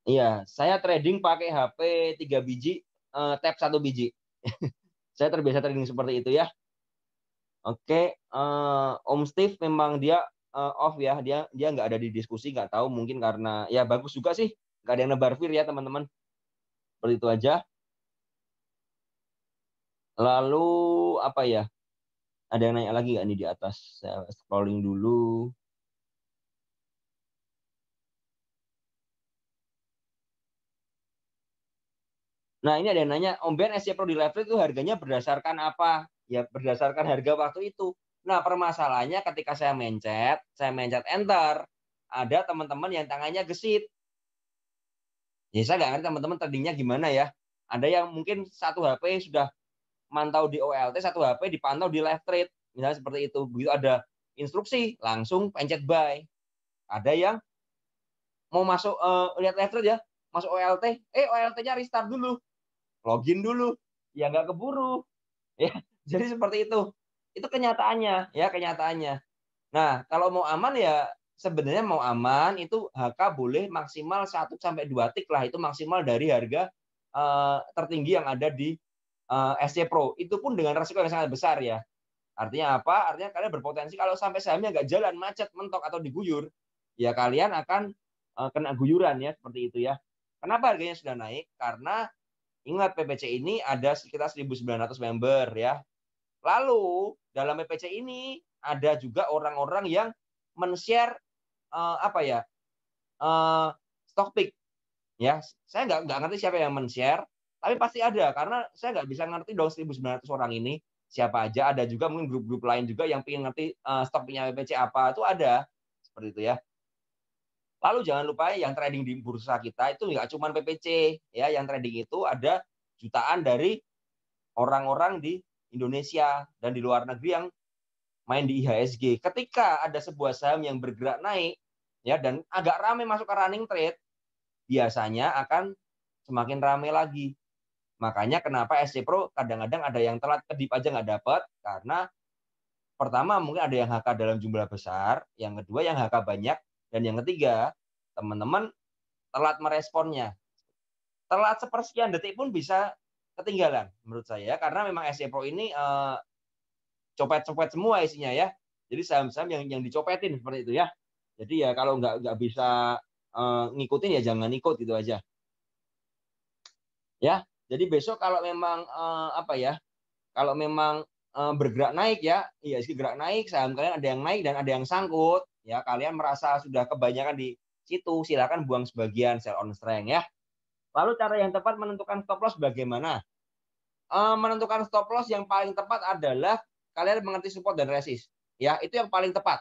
Iya, saya trading pakai HP 3 biji, tap 1 biji. Saya terbiasa trading seperti itu ya. Oke, Om Steve memang dia off ya, dia dia nggak ada di diskusi, nggak tahu mungkin karena ya bagus juga sih, nggak ada yang nebar fear ya teman-teman. Seperti itu aja. Lalu apa ya? Ada yang nanya lagi nggak nih di atas? Saya scrolling dulu. Nah, ini ada yang nanya, Om Ben SC Pro di level itu harganya berdasarkan apa? Ya, berdasarkan harga waktu itu. Nah, permasalahannya ketika saya mencet enter, ada teman-teman yang tangannya gesit. Ya, saya nggak ngerti teman-teman tradingnya gimana ya. Ada yang mungkin satu HP sudah mantau di OLT, satu HP dipantau di live trade. Misalnya seperti itu. Begitu ada instruksi, langsung pencet buy. Ada yang mau masuk lihat live trade ya, masuk OLT, OLT-nya restart dulu, login dulu, ya nggak keburu, ya. Jadi seperti itu. Itu kenyataannya, ya kenyataannya. Nah, kalau mau aman ya sebenarnya mau aman itu HK boleh maksimal 1-2 tik lah, itu maksimal dari harga tertinggi yang ada di SC Pro. Itu pun dengan resiko yang sangat besar ya. Artinya apa? Artinya kalian berpotensi kalau sampai sahamnya nggak jalan, macet, mentok atau diguyur, ya kalian akan kena guyuran ya seperti itu ya. Kenapa harganya sudah naik? Karena ingat PPC ini ada sekitar 1.900 member ya. Lalu dalam PPC ini ada juga orang-orang yang men-share apa ya stock pick ya. Saya nggak ngerti siapa yang men-share, tapi pasti ada karena saya nggak bisa ngerti dong 1.900 orang ini siapa aja. Ada juga mungkin grup-grup lain juga yang pengen ngerti stock picknya PPC apa, itu ada seperti itu ya. Lalu jangan lupa yang trading di bursa kita itu nggak cuma PPC ya, yang trading itu ada jutaan dari orang-orang di Indonesia dan di luar negeri yang main di IHSG. Ketika ada sebuah saham yang bergerak naik ya dan agak ramai masuk ke running trade, biasanya akan semakin ramai lagi. Makanya kenapa SC Pro kadang-kadang ada yang telat kedip aja nggak dapat, karena pertama mungkin ada yang HK dalam jumlah besar, yang kedua yang HK banyak, dan yang ketiga teman-teman telat meresponnya. Telat sepersekian detik pun bisa ketinggalan menurut saya, karena memang SC Pro ini copet-copet semua isinya ya. Jadi saham-saham yang dicopetin seperti itu ya. Jadi ya kalau nggak bisa ngikutin ya jangan ikut gitu aja. Ya. Jadi besok kalau memang apa ya? Kalau memang bergerak naik ya, IHSG gerak naik, saham kalian ada yang naik dan ada yang sangkut, ya kalian merasa sudah kebanyakan di situ, silakan buang sebagian sell on strength ya. Lalu cara yang tepat menentukan stop loss bagaimana? Menentukan stop loss yang paling tepat adalah kalian mengerti support dan resist. Ya, itu yang paling tepat.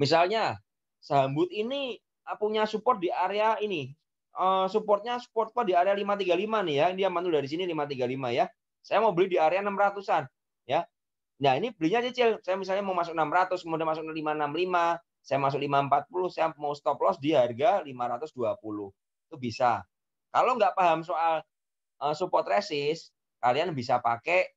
Misalnya, saham BUT ini punya support di area ini. Supportnya support di area 535 nih ya. Dia mantul dari sini 535 ya. Saya mau beli di area 600-an ya. Nah, ini belinya cicil. Saya misalnya mau masuk 600, kemudian masuk 565, saya masuk 540, saya mau stop loss di harga 520. Itu bisa. Kalau nggak paham soal support resist, kalian bisa pakai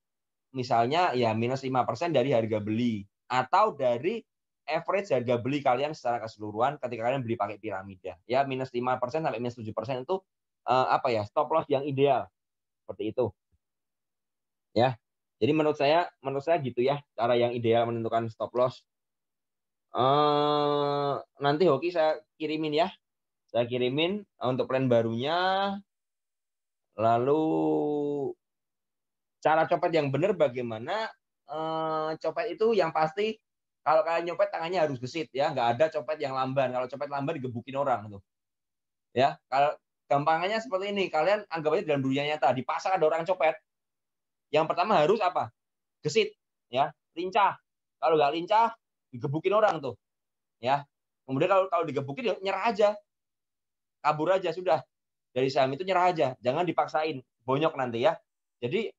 misalnya ya minus 5% dari harga beli atau dari average harga beli kalian secara keseluruhan ketika kalian beli pakai piramida. Ya minus 5% sampai minus 7% itu apa ya, stop loss yang ideal. Seperti itu. Ya. Jadi menurut saya gitu ya cara yang ideal menentukan stop loss. Nanti Hoki saya kirimin ya. Saya kirimin untuk plan barunya. Lalu cara copet yang benar bagaimana? Copet itu yang pasti kalau kalian nyopet tangannya harus gesit ya, nggak ada copet yang lamban. Kalau copet lamban digebukin orang tuh. Ya, kalau gampangannya seperti ini, kalian anggap aja dalam dunia nyata, di pasar ada orang copet. Yang pertama harus apa? Gesit, ya, lincah. Kalau nggak lincah, digebukin orang tuh, ya. Kemudian kalau digebukin, ya nyerah aja, kabur aja sudah. Dari saham itu nyerah aja, jangan dipaksain, bonyok nanti ya. Jadi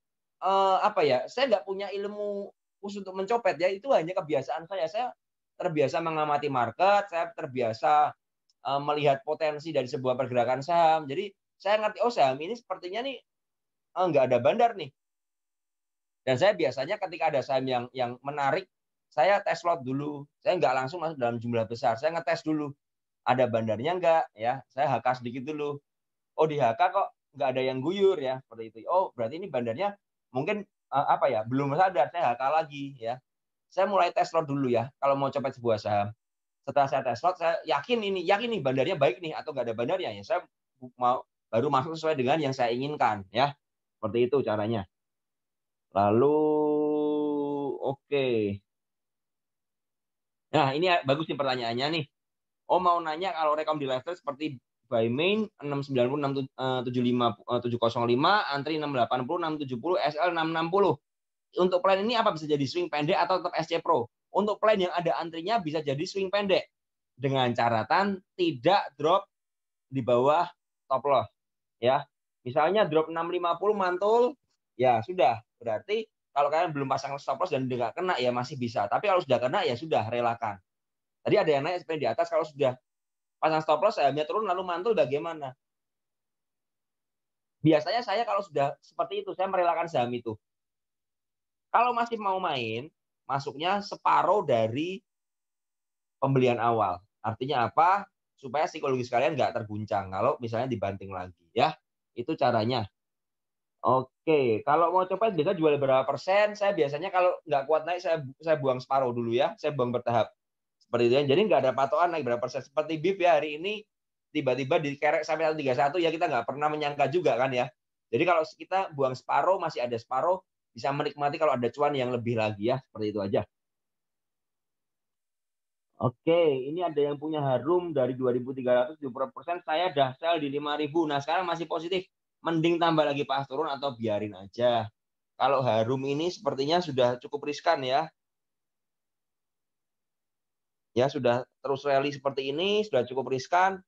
apa ya? Saya nggak punya ilmu khusus untuk mencopet ya, itu hanya kebiasaan saya. Saya terbiasa mengamati market, saya terbiasa melihat potensi dari sebuah pergerakan saham. Jadi saya ngerti, oh saham ini sepertinya nih nggak ada bandar nih. Dan saya biasanya ketika ada saham yang menarik, saya tes lot dulu. Saya nggak langsung masuk dalam jumlah besar. Saya ngetes dulu. Ada bandarnya nggak? Ya, saya HK sedikit dulu. Oh di HK kok nggak ada yang guyur ya seperti itu. Oh berarti ini bandarnya mungkin apa ya belum sadar. Saya HK lagi ya. Saya mulai tes lot dulu ya. Kalau mau copet sebuah saham. Setelah saya tes lot, saya yakin nih bandarnya baik nih atau nggak ada bandarnya ya. Saya mau baru masuk sesuai dengan yang saya inginkan ya. Seperti itu caranya. Lalu oke. Nah, ini bagus nih pertanyaannya nih. Oh, mau nanya kalau rekom di live seperti buy main 690 675 antri 680 670 SL 660. Untuk plan ini apa bisa jadi swing pendek atau tetap SC Pro? Untuk plan yang ada antrinya bisa jadi swing pendek dengan catatan tidak drop di bawah stop loss ya. Misalnya drop 650 mantul ya sudah, berarti kalau kalian belum pasang stop loss dan nggak kena ya masih bisa. Tapi kalau sudah kena ya sudah relakan. Tadi ada yang naik SPN di atas, kalau sudah pasang stop loss sahamnya turun lalu mantul bagaimana? Biasanya saya kalau sudah seperti itu, saya merelakan saham itu. Kalau masih mau main, masuknya separuh dari pembelian awal. Artinya apa? Supaya psikologis kalian nggak terguncang kalau misalnya dibanting lagi ya. Itu caranya. Oke, kalau mau coba biasa jual berapa persen, saya biasanya kalau nggak kuat naik, saya buang separuh dulu ya, saya buang bertahap. Seperti itu ya. Jadi nggak ada patokan naik berapa persen. Seperti BIP ya hari ini tiba-tiba dikerek sampai 131 ya kita nggak pernah menyangka juga kan ya. Jadi kalau kita buang separuh, masih ada separuh, bisa menikmati kalau ada cuan yang lebih lagi ya. Seperti itu aja. Oke, ini ada yang punya Harum dari 2.370%, saya dah sell di 5.000. Nah, sekarang masih positif. Mending tambah lagi pas turun atau biarin aja. Kalau Harum ini sepertinya sudah cukup riskan ya. Ya, sudah terus rally seperti ini, sudah cukup riskan.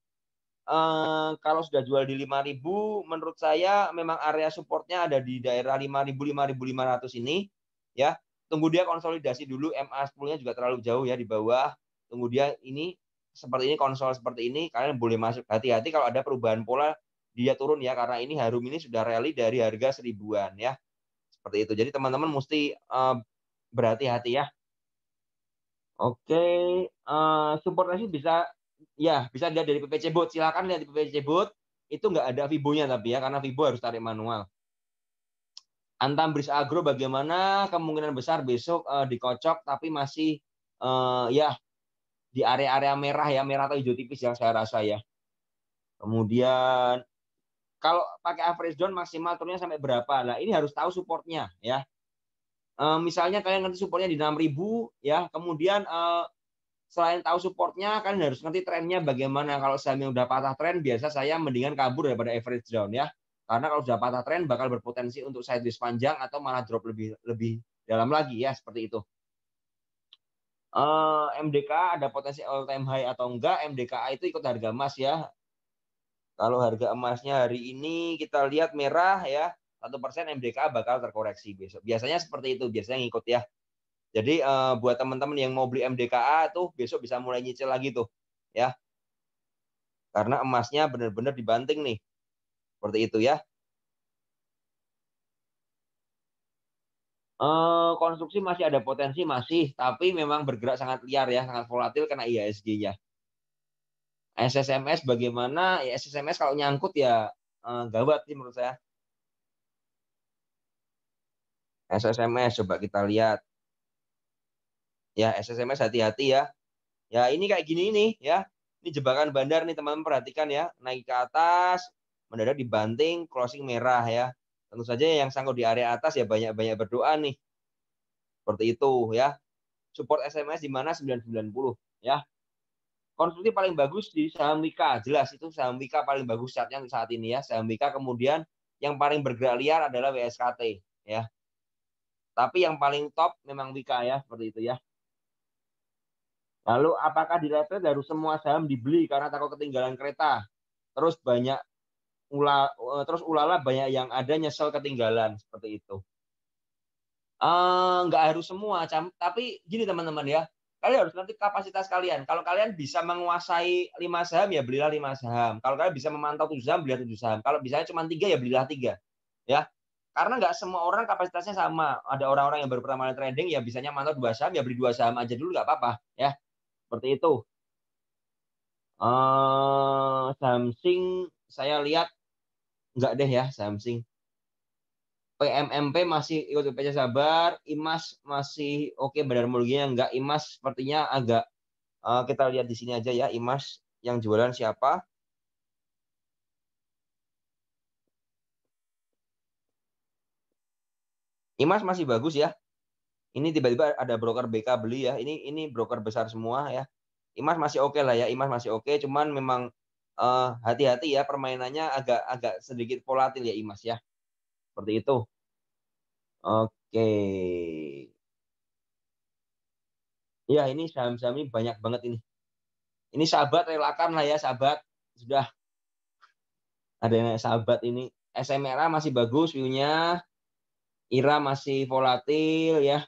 Kalau sudah jual di 5.000, menurut saya memang area supportnya ada di daerah 5.000, 5.500 ini. Ya, tunggu dia konsolidasi dulu. MA10-nya juga terlalu jauh ya di bawah. Tunggu dia ini seperti ini, konsol seperti ini, kalian boleh masuk. Hati-hati kalau ada perubahan pola dia turun ya, karena ini Harum ini sudah rally dari harga 1.000-an ya. Seperti itu. Jadi teman-teman mesti berhati-hati ya. Oke, supportnya sih bisa lihat dari PPC Bot. Silakan lihat di PPC Bot. Itu nggak ada Fibonya tapi ya, karena Fibo harus tarik manual. Antam Bris Agro bagaimana? Kemungkinan besar besok dikocok, tapi masih ya di area-area merah ya, merah atau hijau tipis yang saya rasa ya. Kemudian kalau pakai average down maksimal turunnya sampai berapa? Nah ini harus tahu supportnya ya. Misalnya kalian ngerti supportnya di 6.000 ya, kemudian selain tahu supportnya, kalian harus ngerti trennya bagaimana. Kalau sahamnya udah patah tren, biasa saya mendingan kabur daripada average down ya. Karena kalau sudah patah tren, bakal berpotensi untuk sideways panjang atau malah drop lebih lebih dalam lagi ya, seperti itu. MDK ada potensi all time high atau enggak? MDKA itu ikut harga emas ya. Kalau harga emasnya hari ini kita lihat merah ya, 1% MDKA bakal terkoreksi besok. Biasanya seperti itu, biasanya ngikut ya. Jadi buat teman-teman yang mau beli MDKA tuh besok bisa mulai nyicil lagi tuh ya. Karena emasnya benar-benar dibanting nih. Seperti itu ya. Konstruksi masih ada potensi, masih. Tapi memang bergerak sangat liar ya, sangat volatil karena IHSG-nya. SSMS bagaimana? Ya, SSMS kalau nyangkut ya gawat sih menurut saya. SSMS coba kita lihat. Ya, SSMS hati-hati ya. Ya, ini kayak gini nih ya. Ini jebakan bandar nih teman-teman, perhatikan ya. Naik ke atas, mendadak dibanting, closing merah ya. Tentu saja yang sangkut di area atas ya banyak-banyak berdoa nih. Seperti itu ya. Support SMS di mana 990 ya. Konstruksi paling bagus di saham Wika, jelas itu saham Wika paling bagus saatnya untuk saat ini ya. Saham Wika, kemudian yang paling bergerak liar adalah WSKT ya. Tapi yang paling top memang Wika ya, seperti itu ya. Lalu apakah di retret harus semua saham dibeli karena takut ketinggalan kereta? Terus ulala banyak yang ada nyesel ketinggalan, seperti itu. Nggak harus semua, tapi gini teman-teman ya, kalian harus ngerti kapasitas kalian. Kalau kalian bisa menguasai 5 saham, ya belilah 5 saham. Kalau kalian bisa memantau 7 saham, belilah 7 saham. Kalau bisanya cuma 3, ya belilah 3. Ya, karena nggak semua orang kapasitasnya sama. Ada orang-orang yang baru pertama kali trading, ya bisanya mantau 2 saham, ya beli 2 saham aja dulu, nggak apa-apa. Ya, seperti itu. Samsung, saya lihat nggak deh ya, Samsung. PMMP masih ikut BPC Sabar, IMAS masih oke, Bandar Mulia enggak, IMAS sepertinya agak kita lihat di sini aja ya, IMAS yang jualan siapa. IMAS masih bagus ya. Ini tiba-tiba ada broker BK beli ya. Ini broker besar semua ya. IMAS masih oke lah ya, IMAS masih oke, cuman memang hati-hati ya, permainannya agak agak sedikit volatil ya IMAS ya. Seperti itu. Oke. Ya, ini saham-saham ini banyak banget ini. Ini sahabat relakan lah ya, sahabat. Sudah ada yang sahabat ini. SMRA masih bagus view-nya. IRA masih volatil ya.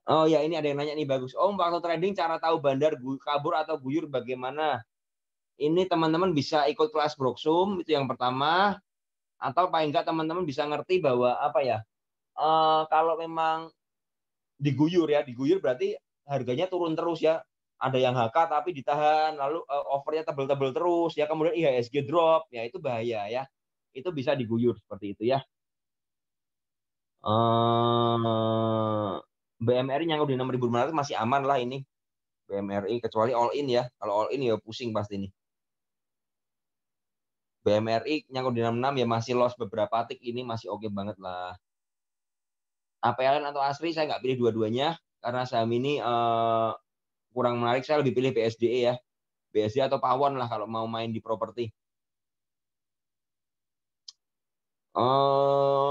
Oh ya, ini ada yang nanya nih, bagus. Om, waktu trading cara tahu bandar kabur atau guyur bagaimana? Ini teman-teman bisa ikut kelas Broksum, itu yang pertama. Atau paling enggak teman-teman bisa ngerti bahwa apa ya, kalau memang diguyur berarti harganya turun terus ya. Ada yang HK tapi ditahan, lalu offernya tebel-tebel terus ya, kemudian IHSG drop, ya itu bahaya ya. Itu bisa diguyur seperti itu ya. BMRI yang di 6.500 masih aman lah ini. BMRI kecuali all in ya. Kalau all in ya pusing pasti nih. BMRI yang di 66 ya masih loss beberapa tick, ini masih oke banget lah. APLN atau ASRI saya nggak pilih dua-duanya karena saham ini kurang menarik. Saya lebih pilih BSDE ya. BSD atau Pawon lah kalau mau main di properti.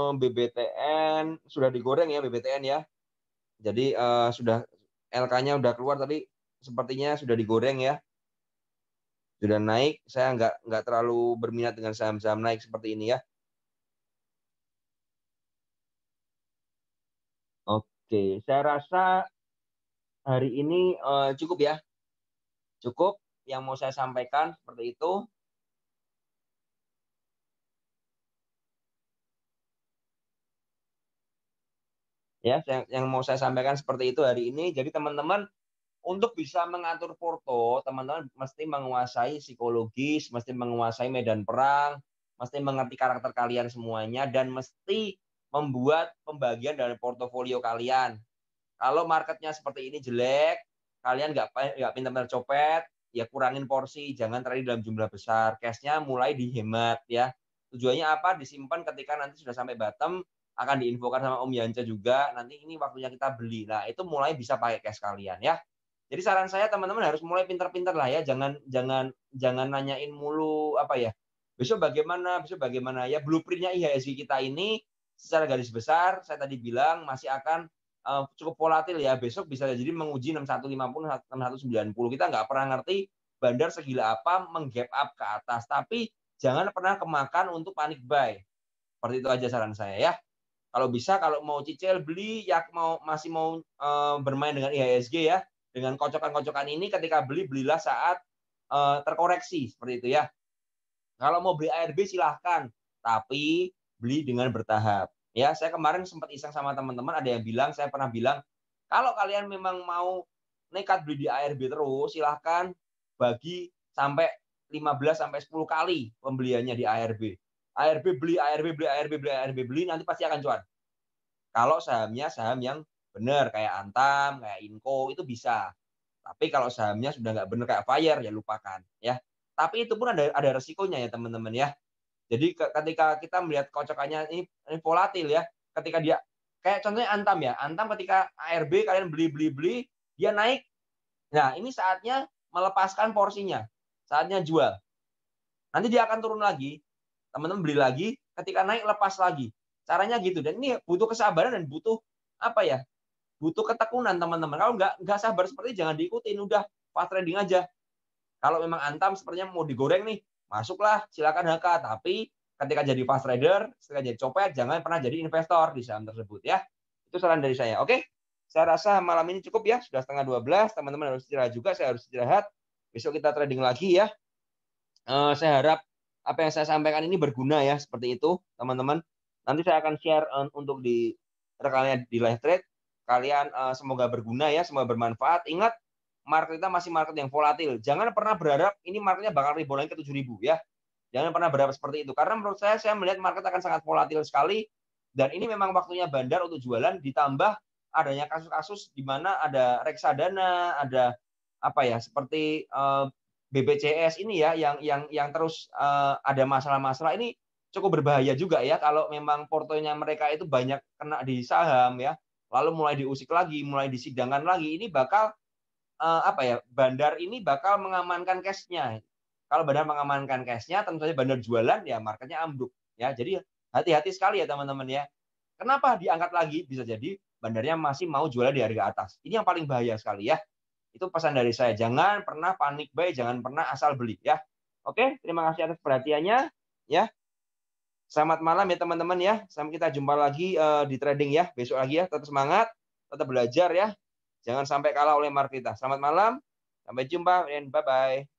BBTN sudah digoreng ya, BBTN ya. Jadi sudah LK-nya udah keluar tapi sepertinya sudah digoreng ya. Sudah naik. Saya nggak terlalu berminat dengan saham-saham naik seperti ini ya. Oke, saya rasa hari ini cukup ya. Cukup yang mau saya sampaikan seperti itu. Ya, yang mau saya sampaikan seperti itu hari ini. Jadi teman-teman, untuk bisa mengatur porto, teman-teman mesti menguasai psikologis, mesti menguasai medan perang, mesti mengerti karakter kalian semuanya, dan mesti membuat pembagian dari portofolio kalian. Kalau marketnya seperti ini jelek, kalian nggak pintar-pintar copet, ya kurangin porsi, jangan trade dalam jumlah besar. Cashnya mulai dihemat ya. Tujuannya apa? Disimpan ketika nanti sudah sampai bottom, akan diinfokan sama Om Yanca juga. Nanti ini waktunya kita beli. Nah itu mulai bisa pakai cash kalian ya. Jadi saran saya teman-teman harus mulai pintar-pintar lah ya. Jangan nanyain mulu apa ya. Besok bagaimana ya, blueprintnya IHSG kita ini secara garis besar saya tadi bilang masih akan cukup volatil ya. Besok bisa jadi menguji 6150, 6190. Kita nggak pernah ngerti bandar segila apa menggap up ke atas. Tapi jangan pernah kemakan untuk panic buy. Seperti itu aja saran saya ya. Kalau bisa, kalau mau cicil beli ya, masih mau bermain dengan IHSG ya, dengan kocokan-kocokan ini ketika belilah saat terkoreksi seperti itu ya. Kalau mau beli ARB silahkan, tapi beli dengan bertahap. Ya, saya kemarin sempat iseng sama teman-teman, ada yang bilang, saya pernah bilang, kalau kalian memang mau nekat beli di ARB terus, silahkan bagi sampai 15 sampai 10 kali pembeliannya di ARB. ARB beli, ARB beli, ARB beli, ARB beli, nanti pasti akan cuan. Kalau sahamnya saham yang benar, kayak Antam, kayak Inco, itu bisa. Tapi kalau sahamnya sudah nggak benar kayak Fire, ya lupakan. Ya. Tapi itu pun ada resikonya ya teman-teman ya. Jadi ketika kita melihat kocokannya ini volatil ya, ketika dia kayak contohnya Antam ya, Antam ketika ARB kalian beli, dia naik. Nah, ini saatnya melepaskan porsinya. Saatnya jual. Nanti dia akan turun lagi. Teman-teman beli lagi, ketika naik lepas lagi. Caranya gitu. Dan ini butuh kesabaran dan butuh apa ya? Butuh ketekunan teman-teman. Kalau nggak sabar seperti ini, jangan diikutin, udah fast trading aja. Kalau memang Antam sepertinya mau digoreng nih, masuklah, silakan HK. Tapi ketika jadi fast trader, ketika jadi copet, jangan pernah jadi investor di saham tersebut ya. Itu saran dari saya. Oke, saya rasa malam ini cukup ya, sudah setengah 12. Teman-teman harus istirahat juga, saya harus istirahat. Besok kita trading lagi ya. Saya harap apa yang saya sampaikan ini berguna ya, seperti itu teman-teman. Nanti saya akan share untuk di rekannya di live trade. Kalian semoga berguna ya, semoga bermanfaat. Ingat, market kita masih market yang volatil. Jangan pernah berharap ini marketnya bakal rebound lagi ke 7.000 ya. Jangan pernah berharap seperti itu. Karena menurut saya melihat market akan sangat volatil sekali. Dan ini memang waktunya bandar untuk jualan, ditambah adanya kasus-kasus di mana ada reksadana, ada apa ya, seperti BPJS ini ya, yang terus ada masalah-masalah ini, cukup berbahaya juga ya kalau memang portonya mereka itu banyak kena di saham ya, lalu mulai diusik lagi, mulai disidangkan lagi, ini bakal apa ya, bandar ini bakal mengamankan cash-nya. Kalau bandar mengamankan cash-nya, tentu saja bandar jualan ya marketnya ambruk ya. Jadi hati-hati sekali ya teman-teman ya. Kenapa diangkat lagi? Bisa jadi bandarnya masih mau jualan di harga atas. Ini yang paling bahaya sekali ya. Itu pesan dari saya. Jangan pernah panik buy, jangan pernah asal beli ya. Oke, terima kasih atas perhatiannya ya. Selamat malam ya teman-teman ya. Sampai kita jumpa lagi di trading ya besok lagi ya. Tetap semangat, tetap belajar ya. Jangan sampai kalah oleh market kita. Selamat malam, sampai jumpa, dan bye-bye.